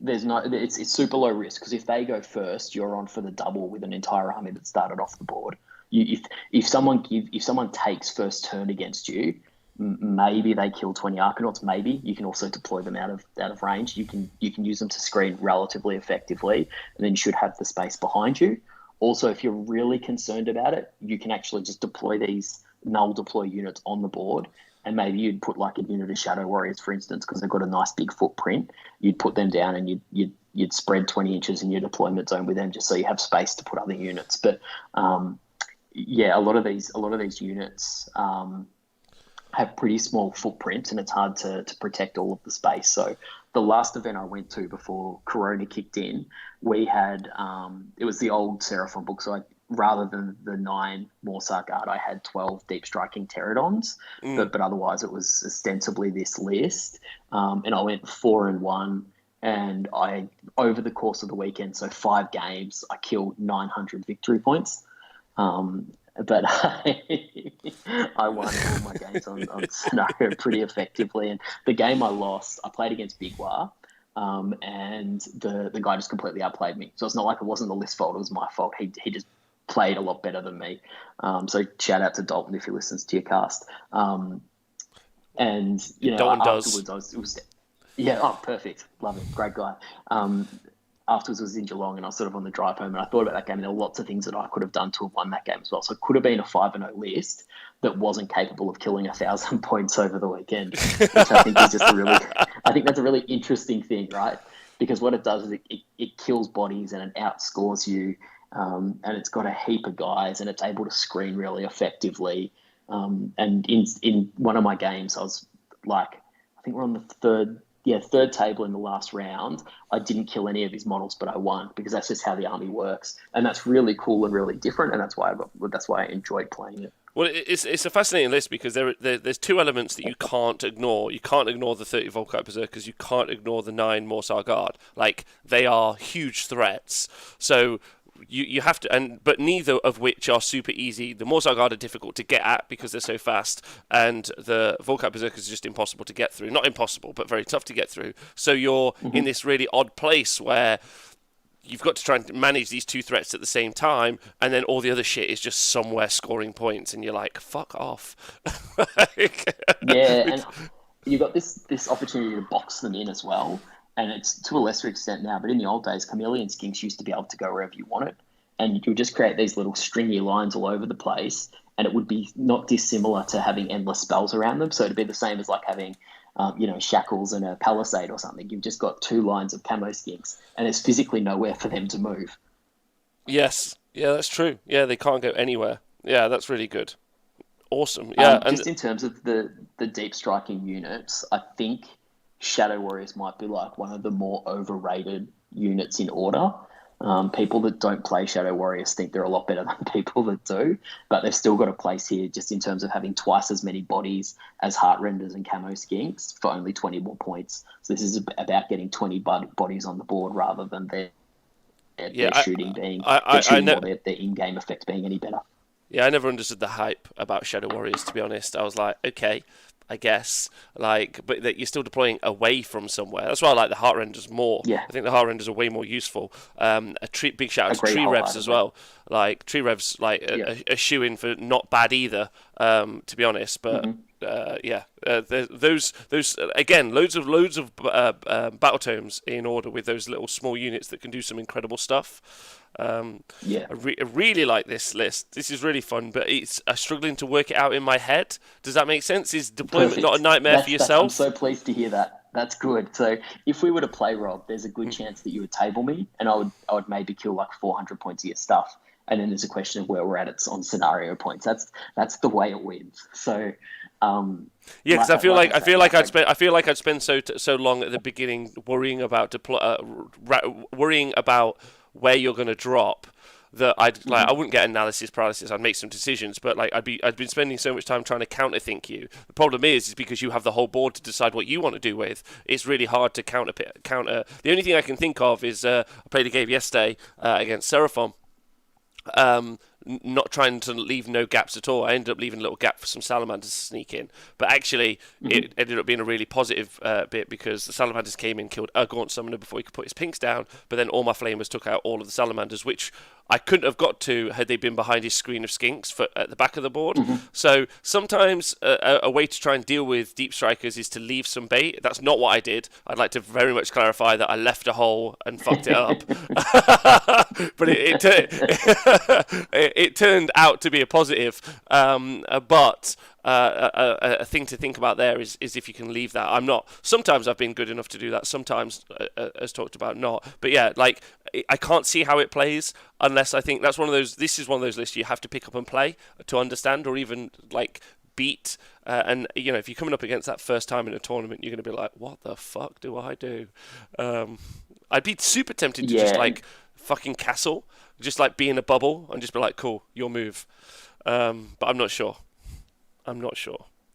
There's no. It's super low risk because if they go first, you're on for the double with an entire army that started off the board. if someone takes first turn against you, maybe they kill 20 Arcanauts. Maybe you can also deploy them out of range. You can use them to screen relatively effectively, and then you should have the space behind you. Also, if you're really concerned about it, you can actually just deploy these null deploy units on the board, and maybe you'd put like a unit of Shadow Warriors, for instance, because they've got a nice big footprint. You'd put them down and you'd spread 20 inches in your deployment zone with them, just so you have space to put other units. But a lot of these units have pretty small footprints, and it's hard to protect all of the space. So the last event I went to before Corona kicked in, we had it was the old Seraphon book. So rather than the 9 Morrsarr Guard, I had 12 Deep Striking Pterodons, but otherwise it was ostensibly this list. And I went 4-1, and I, over the course of the weekend, so 5 games, I killed 900 victory points. But I won all my games on scenario pretty effectively. And the game I lost, I played against Big War, and the guy just completely outplayed me. So it's not like it wasn't the list fault, it was my fault. He just played a lot better than me. So shout out to Dalton if he listens to your cast. And, Dalton afterwards, perfect. Love him. Great guy. Afterwards, I was in Geelong, and I was sort of on the drive home, and I thought about that game, and there were lots of things that I could have done to have won that game as well. So it could have been a 5-0 list that wasn't capable of killing 1,000 points over the weekend, which I think is just I think that's a really interesting thing, right? Because what it does is it kills bodies and it outscores you, and it's got a heap of guys, and it's able to screen really effectively. And in one of my games, I was like, I think we're on the third table in the last round. I didn't kill any of his models, but I won, because that's just how the army works, and that's really cool and really different, and that's why I enjoyed playing it. Well, it's a fascinating list, because there's 2 elements that you can't ignore. You can't ignore the 30 Volkite Berserkers. You can't ignore the 9 Morrsarr Guard. Like, they are huge threats. So you have to, but neither of which are super easy. The Morrsarr Guard are difficult to get at because they're so fast, and the Volkite Berserkers are just impossible to get through. Not impossible, but very tough to get through. So you're in this really odd place where you've got to try and manage these 2 threats at the same time, and then all the other shit is just somewhere scoring points, and you're like, fuck off. Yeah, and you've got this opportunity to box them in as well. And it's to a lesser extent now, but in the old days, Chameleon Skinks used to be able to go wherever you wanted. And you would just create these little stringy lines all over the place, and it would be not dissimilar to having endless spells around them. So it'd be the same as like having, shackles and a palisade or something. You've just got 2 lines of camo skinks, and there's physically nowhere for them to move. Yes. Yeah, that's true. Yeah, they can't go anywhere. Yeah, that's really good. Awesome. Yeah. Just in terms of the deep striking units, I think Shadow Warriors might be like one of the more overrated units in Order. People that don't play Shadow Warriors think they're a lot better than people that do, but they've still got a place here just in terms of having twice as many bodies as Heartrenders and Camo Skinks for only 20 more points. So this is about getting 20 bodies on the board rather than their shooting being their in-game effects being any better. Yeah, I never understood the hype about Shadow Warriors, to be honest. I was like, okay, I guess, but that you're still deploying away from somewhere. That's why I like the Heartrenders more. Yeah. I think the Heartrenders are way more useful. Big shout out to Tree Revs as well. Like Tree Revs, a shoe-in for not bad either, to be honest. But those again, loads of battle tomes in Order with those little small units that can do some incredible stuff. I really like this list. This is really fun, but I'm struggling to work it out in my head. Does that make sense? Is deployment not a nightmare for yourself? I'm so pleased to hear that. That's good. So if we were to play, Rob, there's a good chance that you would table me, and I would maybe kill like 400 points of your stuff, and then there's a question of where we're at. It's on scenario points. That's the way it wins. So. Because I feel like I'd spend so long at the beginning worrying about where you're going to drop that I wouldn't get analysis paralysis. I'd make some decisions, but I'd been spending so much time trying to counterthink you. The problem is because you have the whole board to decide what you want to do with. It's really hard to counter. The only thing I can think of is I played a game yesterday against Seraphon. not trying to leave no gaps at all. I ended up leaving a little gap for some salamanders to sneak in, but actually it ended up being a really positive bit, because the salamanders came in, killed a gaunt summoner before he could put his pinks down, but then all my flamers took out all of the salamanders, which I couldn't have got to had they been behind his screen of skinks at the back of the board. So sometimes a way to try and deal with deep strikers is to leave some bait. That's not what I did. I'd like to very much clarify that I left a hole and fucked it up. But it turned out to be a positive. But a thing to think about there is if you can leave that. I'm not. Sometimes I've been good enough to do that. Sometimes, as talked about, not. But yeah, like I can't see how it plays unless I think that's one of those. This is one of those lists you have to pick up and play to understand, or even like beat. And you know, if you're coming up against that first time in a tournament, you're going to be like, "What the fuck do I do?" I'd be super tempted to just like fucking castle, just like be in a bubble and just be like, "Cool, your move." But I'm not sure.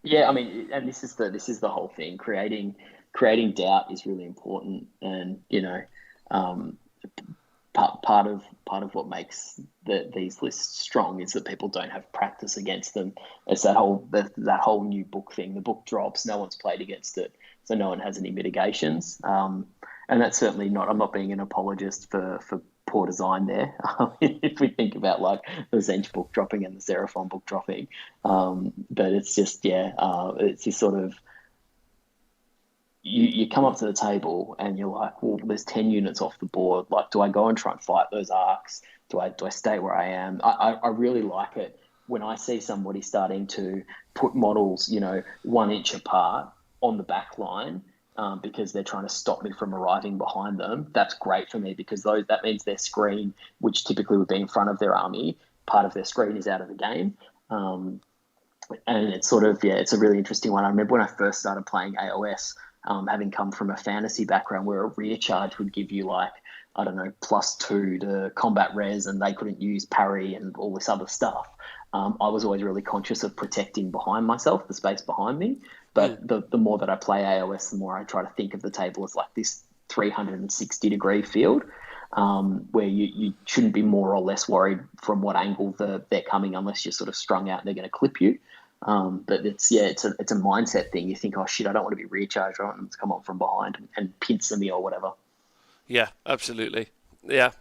Yeah, I mean, and this is the whole thing. Creating doubt is really important, and you know, part of what makes these lists strong is that people don't have practice against them. It's that whole new book thing. The book drops, no one's played against it, so no one has any mitigations. And that's certainly not. I'm not being an apologist for poor design there. If we think about like the Zench book dropping and the Seraphon book dropping, but it's just it's this sort of you come up to the table and you're like, well, there's 10 units off the board. Like, do I go and try and fight those arcs? Do I stay where I am? I really like it when I see somebody starting to put models, 1 inch apart on the back line. Because they're trying to stop me from arriving behind them. That's great for me, because that means their screen, which typically would be in front of their army, part of their screen is out of the game. And it's sort of, it's a really interesting one. I remember when I first started playing AOS, having come from a fantasy background where a rear charge would give you like, I don't know, +2 to combat res, and they couldn't use parry and all this other stuff. I was always really conscious of protecting behind myself, the space behind me. But the more that I play AOS, the more I try to think of the table as like this 360-degree field, where you shouldn't be more or less worried from what angle they're coming, unless you're sort of strung out and they're going to clip you. But it's a mindset thing. You think, oh shit, I don't want to be rear charged. I want them to come on from behind and pincer me or whatever. Yeah, absolutely. Yeah.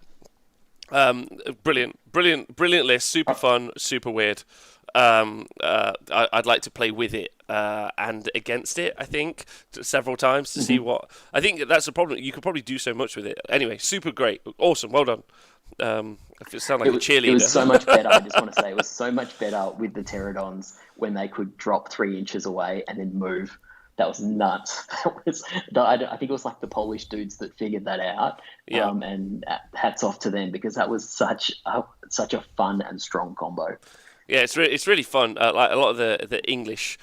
Brilliant list. Super fun, super weird. I'd like to play with it and against it, I think, several times to see what... I think that's the problem. You could probably do so much with it. Anyway, super great. Awesome. Well done. I sound like a cheerleader. It was so much better. I just want to say it was so much better with the Pterodons when they could drop 3 inches away and then move. That was nuts. I think it was like the Polish dudes that figured that out. Yeah. And hats off to them, because that was such a fun and strong combo. Yeah, it's really fun. Like a lot of the English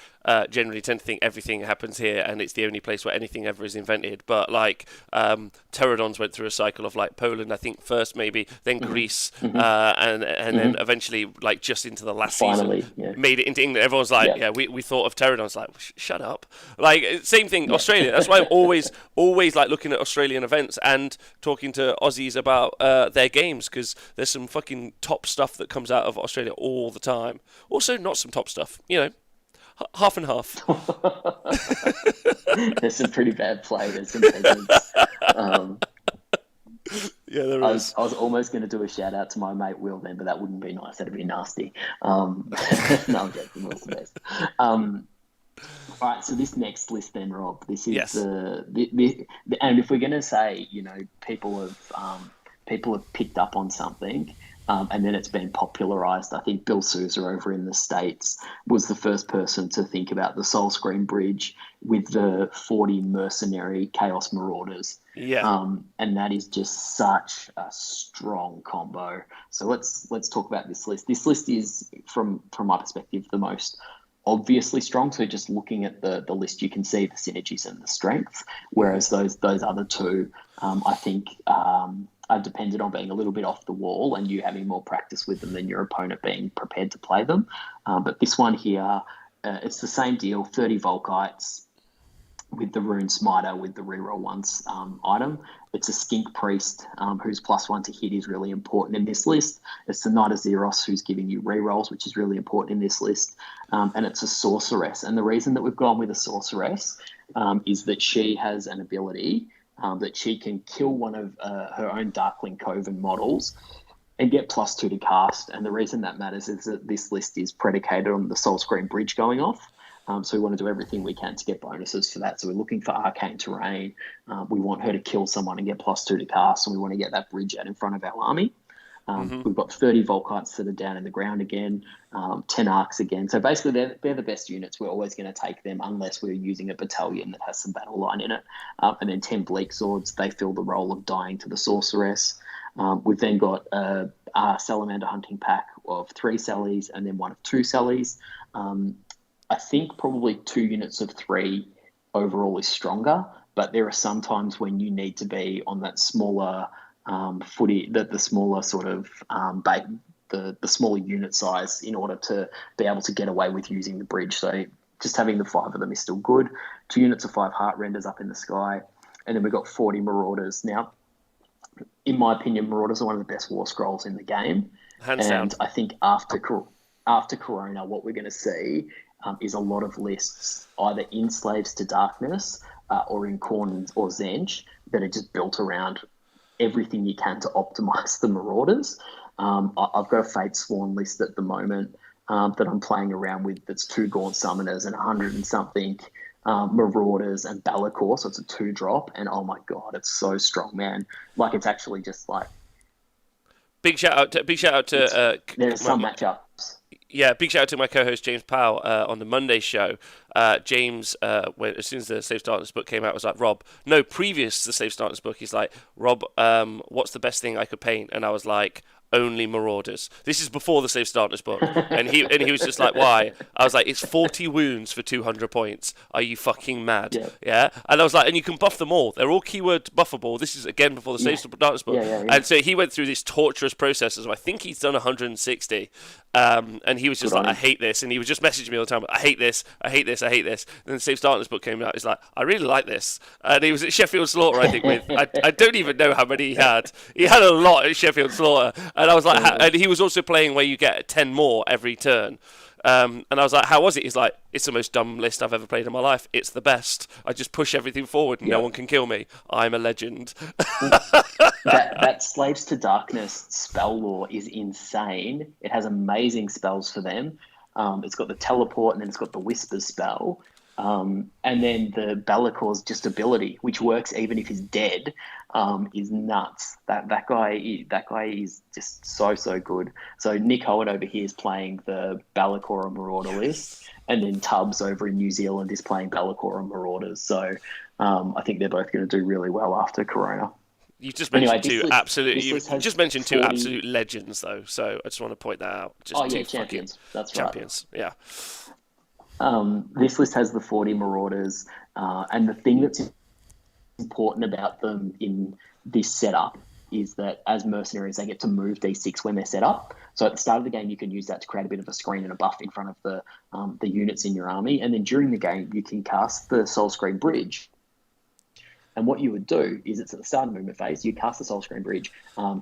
generally tend to think everything happens here and it's the only place where anything ever is invented. But like Pterodons went through a cycle of like Poland, I think first maybe, then Greece, and then eventually like just into the last Finally, season made it into England. Everyone's like, we thought of Pterodons. Like, shut up. Like same thing, Australia. That's why I'm always like looking at Australian events and talking to Aussies about their games, because there's some fucking top stuff that comes out of Australia all the time. Also, not some top stuff, half and half. There's some pretty bad play. There's some peasants. Yeah, there is. I was almost going to do a shout out to my mate Will then, but that wouldn't be nice. That'd be nasty. No, I'm joking. Will's the best. All right, so this next list then, Rob. This is and if we're going to say, people have picked up on something. And then it's been popularized. I think Bill Sousa over in the States was the first person to think about the Soul Screen Bridge with the 40 mercenary Chaos Marauders. Yeah. And that is just such a strong combo. So let's talk about this list. This list is, from my perspective, the most obviously strong. So just looking at the list, you can see the synergies and the strengths. Whereas those other two, I think, are dependent on being a little bit off the wall and you having more practice with them than your opponent being prepared to play them. But this one here, it's the same deal, 30 Volkites, with the Rune Smiter with the reroll once item. It's a Skink Priest who's +1 to hit is really important in this list. It's the Knight of Xeros who's giving you rerolls, which is really important in this list. And it's a Sorceress. And the reason that we've gone with a Sorceress is that she has an ability that she can kill one of her own Darkling Coven models and get +2 to cast. And the reason that matters is that this list is predicated on the Soulscream Bridge going off. So we want to do everything we can to get bonuses for that. So we're looking for Arcane Terrain. We want her to kill someone and get +2 to cast, and we want to get that bridge out in front of our army. We've got 30 Volkites that are down in the ground again, 10 Arcs again. So basically, they're the best units. We're always going to take them unless we're using a battalion that has some battle line in it. And then 10 Bleak Swords. They fill the role of dying to the Sorceress. We've then got a Salamander Hunting Pack of 3 Sallies and then 1 of 2 Sallies. I think probably 2 units of 3 overall is stronger, but there are some times when you need to be on that smaller footy, the smaller sort of the smaller unit size in order to be able to get away with using the bridge. So just having the 5 of them is still good. 2 units of 5 Heart Renders up in the sky, and then we've got 40 Marauders. Now, in my opinion, Marauders are one of the best war scrolls in the game. Hands down. I think after Corona, what we're going to see is a lot of lists either in Slaves to Darkness or in Khorne or Tzeentch that are just built around everything you can to optimize the Marauders. I've got a Fate Sworn list at the moment that I'm playing around with that's 2 Gaunt Summoners and 100 and something Marauders and Be'lakor, so it's a 2-drop, and oh my god, it's so strong, man. Like, it's actually just like big shout out to there's some matchups. Yeah, big shout out to my co-host James Powell on the Monday show. James, as soon as the Slave Darkness book came out, was like, Rob, no, previous to the Slave Darkness book, he's like, Rob, what's the best thing I could paint? And I was like, only Marauders. This is before the Slave Darkness book, and he was just like, why? I was like, it's 40 wounds for 200 points. Are you fucking mad? Yeah. And I was like, and you can buff them all. They're all keyword buffable. This is again before the Slave Darkness book, and so he went through this torturous process. So I think he's done 160, and he was just like, I hate this, and he was just messaging me all the time. I hate this. I hate this. I hate this. And then the Slave Darkness book came out. He's like, I really like this, and he was at Sheffield Slaughter, I think. With I don't even know how many he had. He had a lot at Sheffield Slaughter. And I was like, and he was also playing where you get 10 more every turn. And I was like, how was it? He's like, it's the most dumb list I've ever played in my life. It's the best. I just push everything forward and no one can kill me. I'm a legend. that Slaves to Darkness spell lore is insane. It has amazing spells for them. It's got the Teleport and then it's got the Whisper spell. And then the Be'lakor's just ability, which works even if he's dead, is nuts. That guy is just so good. So Nick Howard over here is playing the Be'lakor and Marauder list, and then Tubbs over in New Zealand is playing Be'lakor and Marauders. So I think they're both going to do really well after Corona. You've just mentioned two absolute legends, though. So I just want to point that out. Just champions. That's champions. Right. Yeah. This list has the 40 Marauders, and the thing that's important about them in this setup is that as mercenaries, they get to move D6 when they're set up. So at the start of the game, you can use that to create a bit of a screen and a buff in front of the units in your army. And then during the game, you can cast the Soulscream Bridge. And what you would do is it's at the start of the movement phase, you'd cast the Soulscream Bridge,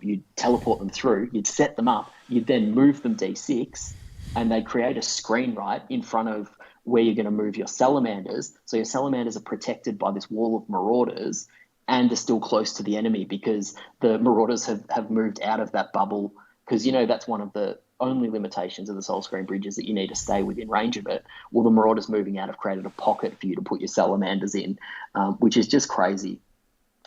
you'd teleport them through, you'd set them up, you'd then move them D6, and they'd create a screen right in front of where you're going to move your Salamanders. So your Salamanders are protected by this wall of Marauders and are still close to the enemy because the Marauders have moved out of that bubble, because, that's one of the only limitations of the Soulscream Bridge is that you need to stay within range of it. Well, the Marauders moving out have created a pocket for you to put your Salamanders in, which is just crazy.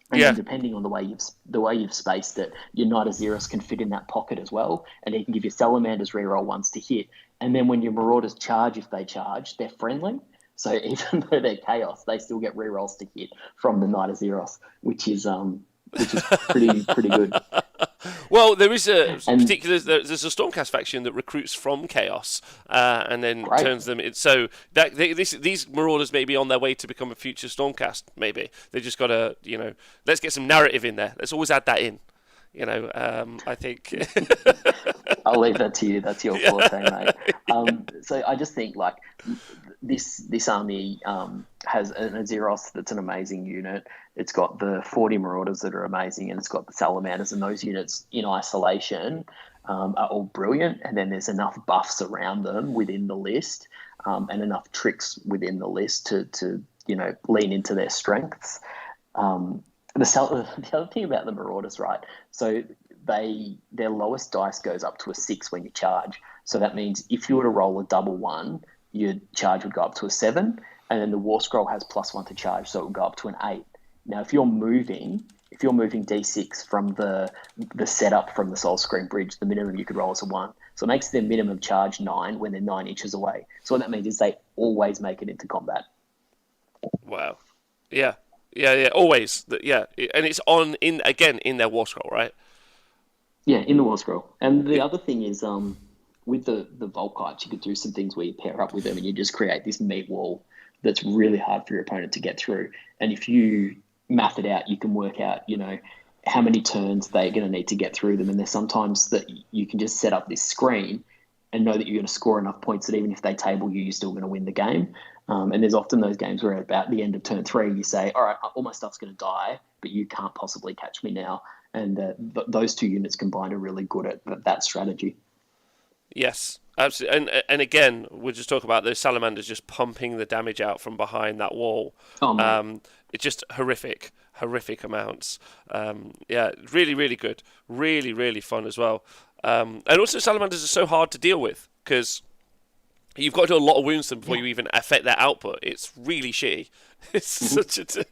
And then depending on the way you've spaced it, your Knight of Xeros can fit in that pocket as well, and he can give your Salamanders reroll ones to hit. And then when your Marauders charge, if they charge, they're friendly. So even though they're chaos, they still get rerolls to hit from the Knight of Xeros, which is pretty good. Well, there's a Stormcast faction that recruits from Chaos and then turns them. So that these Marauders may be on their way to become a future Stormcast. Maybe they just got to let's get some narrative in there. Let's always add that in. I think. I'll leave that to you. That's your forte, mate. So I just think like this army has an Azeroth that's an amazing unit. It's got the 40 Marauders that are amazing, and it's got the Salamanders, and those units in isolation are all brilliant. And then there's enough buffs around them within the list, and enough tricks within the list to lean into their strengths. The other thing about the Marauders, right? So their lowest dice goes up to a 6 when you charge. So that means if you were to roll a double 1, your charge would go up to a 7, and then the War Scroll has +1 to charge, so it would go up to an 8. Now, if you're moving D6 from the setup from the Soul Screen Bridge, the minimum you could roll is a 1. So it makes their minimum charge 9 when they're 9 inches away. So what that means is they always make it into combat. Wow. Yeah. Always. Yeah, and it's in their War Scroll, right? Yeah, in the War Scroll. And the other thing is, with the Volkites, you could do some things where you pair up with them and you just create this meat wall that's really hard for your opponent to get through. And if you math it out, you can work out, how many turns they're going to need to get through them. And there's sometimes that you can just set up this screen and know that you're going to score enough points that even if they table you, you're still going to win the game. And there's often those games where at about the end of turn 3, you say, all right, all my stuff's going to die, but you can't possibly catch me now. And those two units combined are really good at that strategy. Yes, absolutely. And again, we'll just talk about those Salamanders just pumping the damage out from behind that wall. Oh, it's just horrific amounts. Really, really good. Really, really fun as well. And also Salamanders are so hard to deal with because you've got to do a lot of wounds to them before you even affect their output. It's really shitty. It's such a...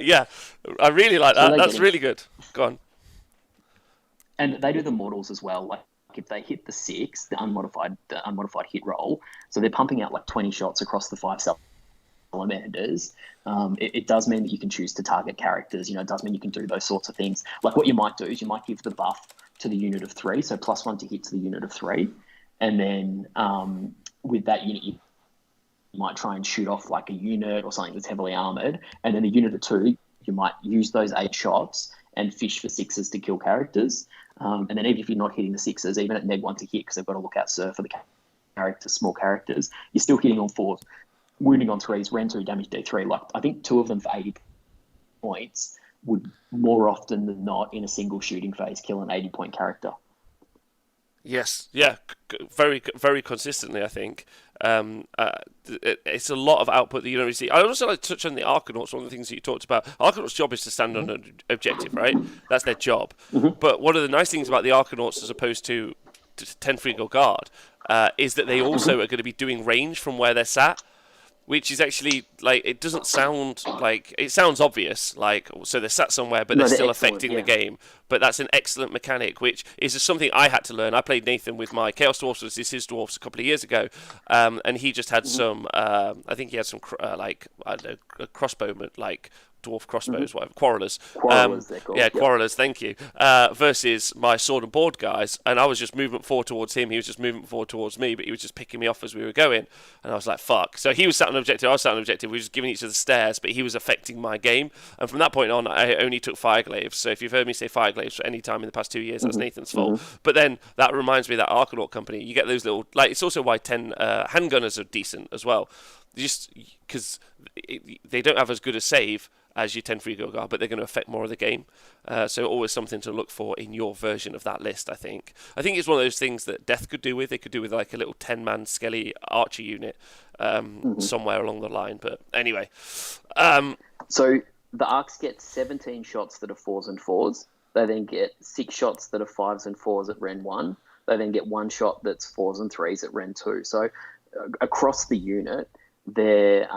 yeah, I really like that. That's really good. Go on. And they do the mortals as well. Like if they hit the 6, the unmodified hit roll, so they're pumping out like 20 shots across the 5 Salamanders. It does mean that you can choose to target characters. It does mean you can do those sorts of things. Like what you might do is you might give the buff to the unit of 3, so +1 to hit to the unit of 3, and then with that unit you might try and shoot off like a unit or something that's heavily armored, and then the unit of 2 you might use those 8 shots and fish for 6s to kill characters. And then even if you're not hitting the 6s, even at -1 to hit, because they've got to look out Sir for the characters, small characters, you're still hitting on 4s, wounding on 3s, Ren 2, damage D3. Like I think 2 of them for 80 points would more often than not in a single shooting phase kill an 80-point character. Yes, yeah, very, very consistently, I think. It's a lot of output that you don't really see. I also like to touch on the Arkanauts, one of the things that you talked about. Arkanauts' job is to stand on an objective, right? That's their job. But one of the nice things about the Arkanauts as opposed to Ten Frigor Guard is that they also are going to be doing range from where they're sat, which is actually, like, it doesn't sound like, it sounds obvious, like, so they're sat somewhere, but they're still affecting the game. But that's an excellent mechanic, which is just something I had to learn. I played Nathan with my Chaos Dwarfs, was his dwarfs a couple of years ago, and he just had some, I think he had some, like, I don't know, crossbowmen, like, dwarf crossbows, whatever, quarrelers. They're called. Yeah, quarrelers, thank you. Versus my sword and board guys, and I was just movement forward towards him, he was just movement forward towards me, but he was just picking me off as we were going, and I was like, fuck. So he was sat on an objective, I was sat on an objective, we were just giving each other stares, but he was affecting my game, and from that point on, I only took Fireglaves. So if you've heard me say Fireglaves for any time in the past 2 years, that's Nathan's fault. But then, that reminds me of that Arkanaut company, you get those little, like, it's also why 10 handgunners are decent as well, just because they don't have as good a save as your 10 Frigor Guard, but they're going to affect more of the game. So always something to look for in your version of that list, I think. I think it's one of those things that Death could do with. They could do with like a little 10-man Skelly archer unit somewhere along the line. But anyway. So the Arcs get 17 shots that are 4s and 4s. They then get 6 shots that are 5s and 4s at Ren 1. They then get 1 shot that's 4s and 3s at Ren 2. So across the unit, they're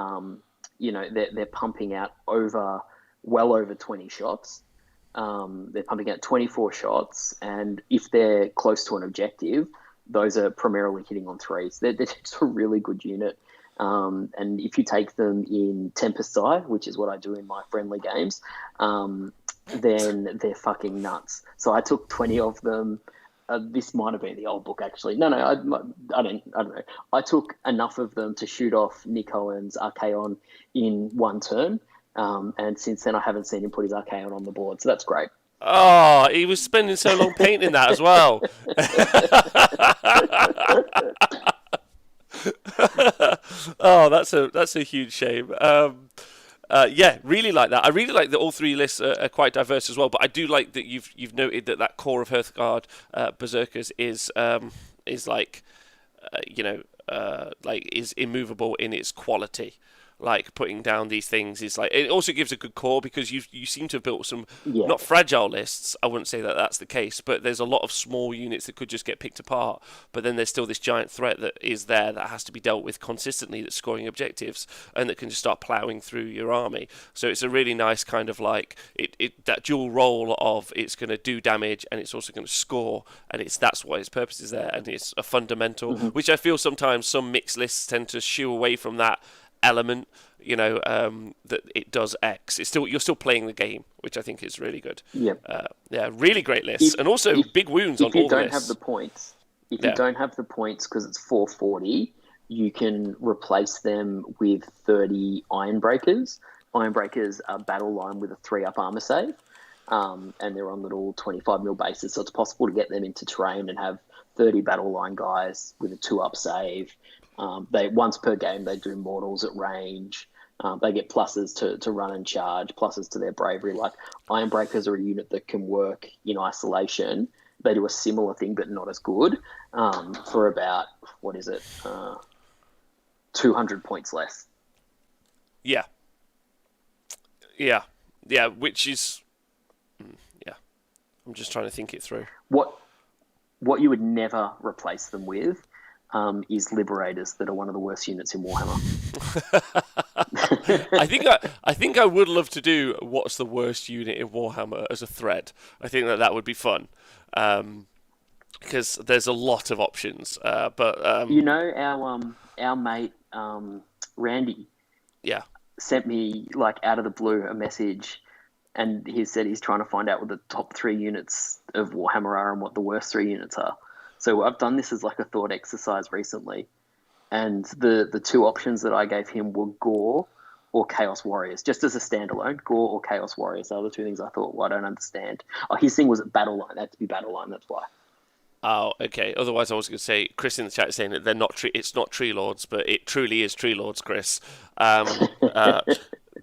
pumping out well over 20 shots. They're pumping out 24 shots, and if they're close to an objective, those are primarily hitting on 3s. They're just a really good unit. And if you take them in Tempest's Eye, which is what I do in my friendly games, then they're fucking nuts. So I took 20 of them. This might have been the old book, actually. No, I don't know. I took enough of them to shoot off Nick Owen's Archaon in 1 turn, and since then I haven't seen him put his Archaon on the board, so that's great. Oh, he was spending so long painting that as well. Oh, that's a huge shame. Yeah, really like that. I really like that all three lists are quite diverse as well. But I do like that you've noted that that core of Hearthguard Berserkers is like like is immovable in its quality. Like putting down these things is like it also gives a good core because you seem to have built some Yeah. not fragile lists. I wouldn't say that that's the case, but there's a lot of small units that could just get picked apart. But then there's still this giant threat that is there that has to be dealt with consistently. That's scoring objectives and that can just start ploughing through your army. So it's a really nice kind of like that dual role of it's going to do damage and it's also going to score, and that's why its purpose is there, and it's a fundamental, which I feel sometimes some mixed lists tend to shoo away from that element, that it does X. You're still playing the game, which I think is really good. Yeah. Yeah, really great lists, and also big wounds on If you all the don't have lists. the points, if Yeah. you don't have the points because it's 440, you can replace them with 30 Iron Breakers. Iron Breakers are battle line with a 3-up armor save, and they're on little 25 mil bases, so it's possible to get them into terrain and have 30 battle line guys with a 2-up save. They once per game they do mortals at range. They get pluses to run and charge, pluses to their bravery. Like Ironbreakers are a unit that can work in isolation. They do a similar thing, but not as good, for about, what is it, 200 points less. Yeah. Yeah. Yeah. Which is, yeah. I'm just trying to think it through. What you would never replace them with is Liberators that are one of the worst units in Warhammer. I think I would love to do what's the worst unit in Warhammer as a thread. I think that would be fun. Because there's a lot of options. But our mate Randy yeah. sent me like out of the blue a message, and he said he's trying to find out what the top 3 units of Warhammer are and what the worst 3 units are. So I've done this as like a thought exercise recently, and the 2 options that I gave him were Gore or Chaos Warriors, just as a standalone. Gore or Chaos Warriors are the 2 things I thought, well, I don't understand. Oh, his thing was Battle Line. That had to be Battle Line, that's why. Oh, okay. Otherwise, I was going to say, Chris in the chat is saying that they're not. It's not Tree Lords, but it truly is Tree Lords, Chris. They're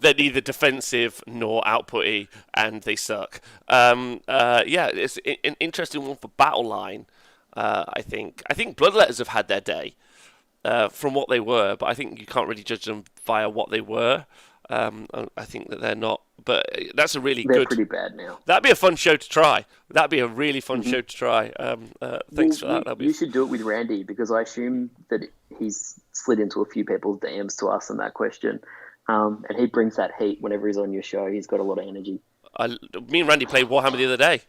neither defensive nor outputty, and they suck. Yeah, it's an interesting one for Battle Line. I think Bloodletters have had their day from what they were, but I think you can't really judge them via what they were. I think that they're not, but that's a really They're good. pretty bad now. That'd be a fun show to try. That'd be a really fun show to try. Thanks for that. You should do it with Randy, because I assume that he's slid into a few people's DMs to ask them that question. And he brings that heat whenever he's on your show. He's got a lot of energy. Me and Randy played Warhammer the other day.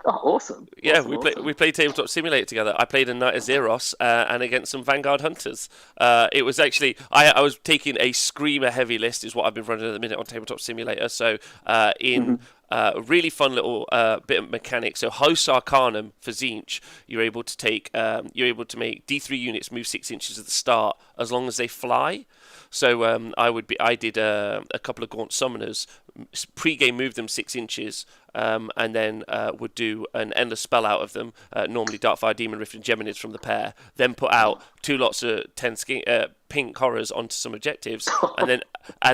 Oh, awesome! Yeah, awesome, we played Tabletop Simulator together. I played a Knight of Xeros and against some Vanguard Hunters. It was actually I was taking a Screamer heavy list is what I've been running at the minute on Tabletop Simulator. So a really fun little bit of mechanics. So Hos Arcanum for Tzeentch, you're able to make D3 units move 6 inches at the start as long as they fly. So I did a couple of Gaunt Summoners, pre-game move them 6 inches, and then would do an endless spell out of them, normally Darkfire, Demon Rift and Geminids from the pair, then put out 2 lots of 10 pink horrors onto some objectives, and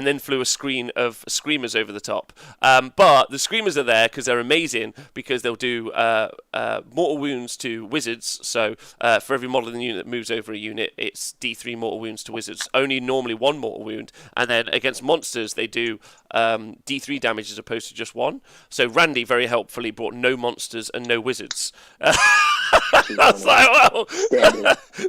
then flew a screen of Screamers over the top. But the Screamers are there because they're amazing, because they'll do mortal wounds to wizards. So for every model in the unit that moves over a unit, it's D3 mortal wounds to wizards. Only normally 1 mortal wound, and then against monsters they do D3 damage as opposed to just 1. So Randy very helpfully brought no monsters and no wizards. I was like, well,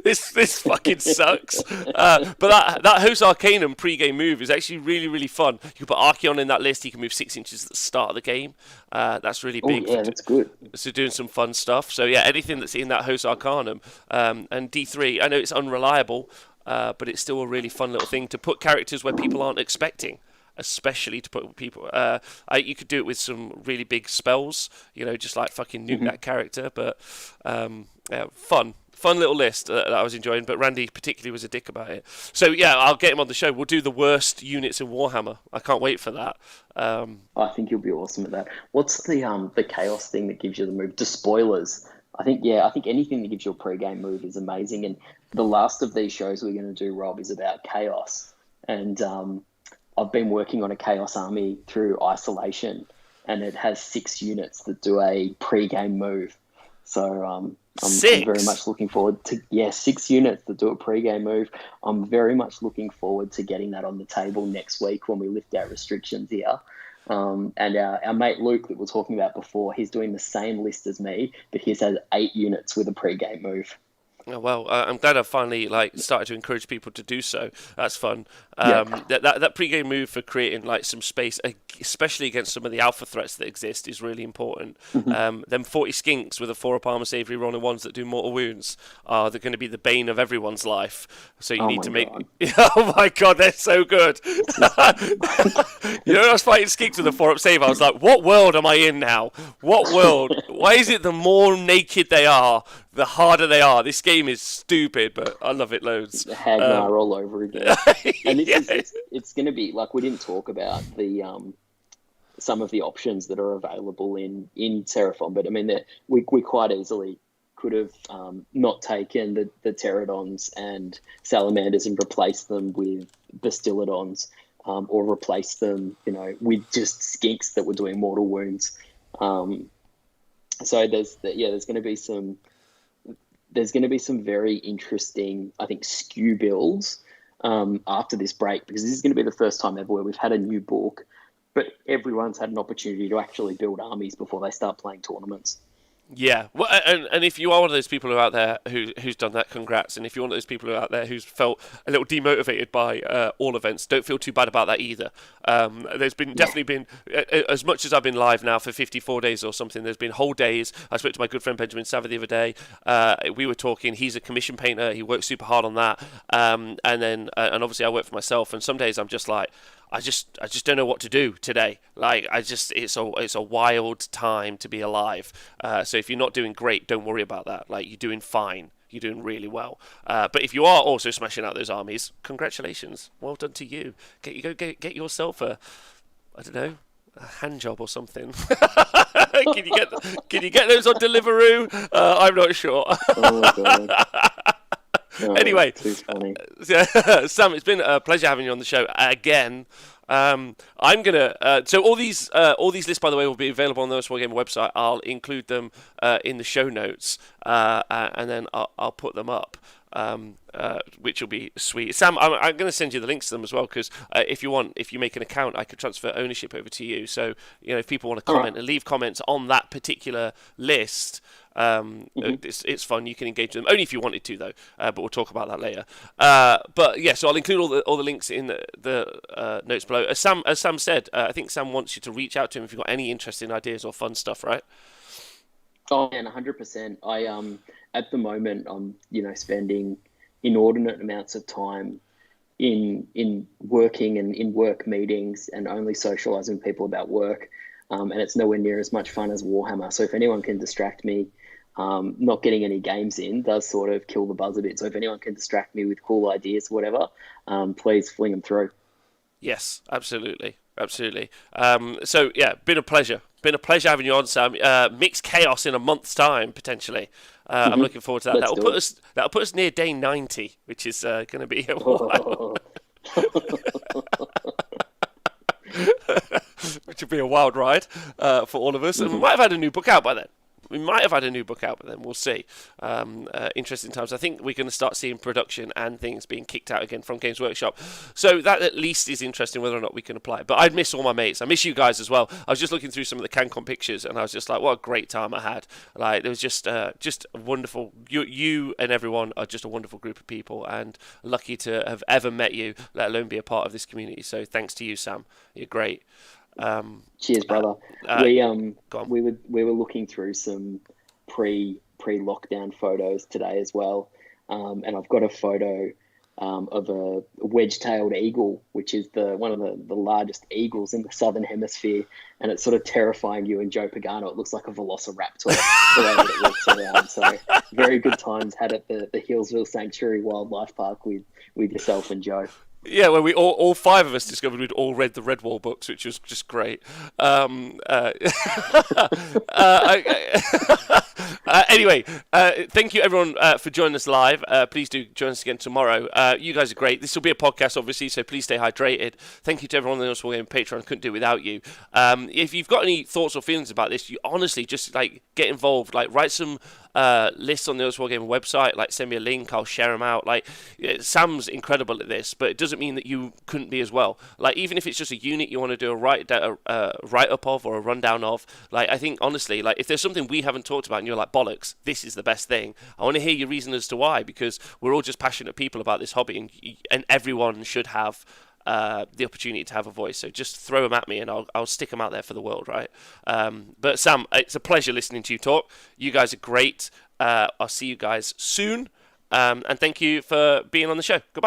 this fucking sucks. But that Hos Arcanum pre-game move is actually really, really fun. You can put Archeon in that list. He can move 6 inches at the start of the game. That's really big. Oh, yeah, that's good. So doing some fun stuff. So yeah, anything that's in that Hos Arcanum and D3, I know it's unreliable, but it's still a really fun little thing to put characters where people aren't expecting. Especially to put people, you could do it with some really big spells, just like fucking nuke that character. But yeah, fun. fun little list that I was enjoying, but Randy particularly was a dick about it. So yeah, I'll get him on the show. We'll do the worst units in Warhammer. I can't wait for that. I think you'll be awesome at that. What's the chaos thing that gives you the move? Despoilers. I think anything that gives you a pre-game move is amazing. And the last of these shows we're going to do, Rob, is about chaos. And I've been working on a chaos army through isolation, and it has 6 units that do a pre-game move. So I'm very much looking forward to 6 units that do a pre-game move. I'm very much looking forward to getting that on the table next week when we lift our restrictions here. And our mate Luke that we were talking about before, he's doing the same list as me, but he has 8 units with a pre-game move. Oh, well, I'm glad I've finally started to encourage people to do so. That's fun. Yeah. That pre-game move for creating some space, especially against some of the alpha threats that exist, is really important. Them 40 skinks with a 4-up armor save reroll and ones that do mortal wounds they're going to be the bane of everyone's life. So you need to make. Oh my god, they're so good! When I was fighting skinks with a 4-up save, I was like, "What world am I in now? What world? Why is it the more naked they are, the harder they are? This game is stupid, but I love it loads." Hagnar all over again. And it's going to be we didn't talk about the some of the options that are available in Seraphon, but I mean we quite easily could have not taken the pterodons and salamanders and replaced them with bastillodons, or replaced them with just skinks that were doing mortal wounds. So there's going to be some. There's going to be some very interesting, I think, skew builds after this break, because this is going to be the first time ever where we've had a new book, but everyone's had an opportunity to actually build armies before they start playing tournaments. Yeah, well, and if you are one of those people who are out there who's done that, congrats. And if you're one of those people who are out there who's felt a little demotivated by all events, don't feel too bad about that either. There's definitely been, as much as I've been live now for 54 days or something, there's been whole days. I spoke to my good friend Benjamin Sava the other day. We were talking. He's a commission painter. He works super hard on that. And obviously I work for myself. And some days I'm just like, I just don't know what to do today. It's a wild time to be alive. So if you're not doing great, don't worry about that. You're doing fine. You're doing really well. But if you are also smashing out those armies, congratulations. Well done to you. Get yourself a hand job or something. Can you get those on Deliveroo? I'm not sure. Oh my god. Oh, anyway, too funny. Sam, it's been a pleasure having you on the show again. I'm gonna. So all these lists, by the way, will be available on the Small Gamer website. I'll include them in the show notes, and then I'll put them up. Which will be sweet. Sam, I'm going to send you the links to them as well, because if you make an account, I could transfer ownership over to you. So if people want to comment and leave comments on that particular list. It's fun. You can engage with them only if you wanted to, though. But we'll talk about that later. But yeah, so I'll include all the links in the notes below. As Sam said, I think Sam wants you to reach out to him if you've got any interesting ideas or fun stuff, right? Oh man, 100%. I at the moment I'm spending inordinate amounts of time in working and in work meetings and only socializing with people about work. And it's nowhere near as much fun as Warhammer. So if anyone can distract me, not getting any games in does sort of kill the buzz a bit. So if anyone can distract me with cool ideas, whatever, please fling them through. Yes, absolutely. So yeah, been a pleasure. Been a pleasure having you on, Sam. Mixed Chaos in a month's time, potentially. I'm looking forward to that. That'll put us near day 90, which is going to be a while. Which would be a wild ride for all of us. And we might have had a new book out by then. But then we'll see. Interesting times. I think we're going to start seeing production and things being kicked out again from Games Workshop. So that at least is interesting, whether or not we can apply it. But I'd miss all my mates. I miss you guys as well. I was just looking through some of the CanCon pictures, and I was just like, what a great time I had. It was just wonderful. You and everyone are just a wonderful group of people, and lucky to have ever met you, let alone be a part of this community. So thanks to you, Sam. You're great. Cheers, brother. We were looking through some pre-lockdown photos today as well, and I've got a photo of a wedge-tailed eagle, which is one of the largest eagles in the southern hemisphere, and it's sort of terrifying you and Joe Pagano. It looks like a velociraptor the way that it walks around. So very good times had at the Hillsville Sanctuary Wildlife Park with yourself and Joe. Yeah, where we all five of us discovered we'd all read the Redwall books, which was just great. Anyway, thank you everyone for joining us live. Please do join us again tomorrow. You guys are great. This will be a podcast, obviously, so please stay hydrated. Thank you to everyone on the North Game Patreon. Couldn't do it without you. If you've got any thoughts or feelings about this, you honestly just like get involved. Like write some lists on the Oswald Gamer website. Like send me a link. I'll share them out. Like Sam's incredible at this, but it doesn't mean that you couldn't be as well. Like even if it's just a unit you want to do a write up of or a rundown of. Like I think honestly, like if there's something we haven't talked about and you're like bollocks, this is the best thing. I want to hear your reason as to why, because we're all just passionate people about this hobby, and everyone should have the opportunity to have a voice. So just throw them at me and I'll stick them out there for the world, right? But Sam, it's a pleasure listening to you talk. You guys are great. I'll see you guys soon. And thank you for being on the show. Goodbye.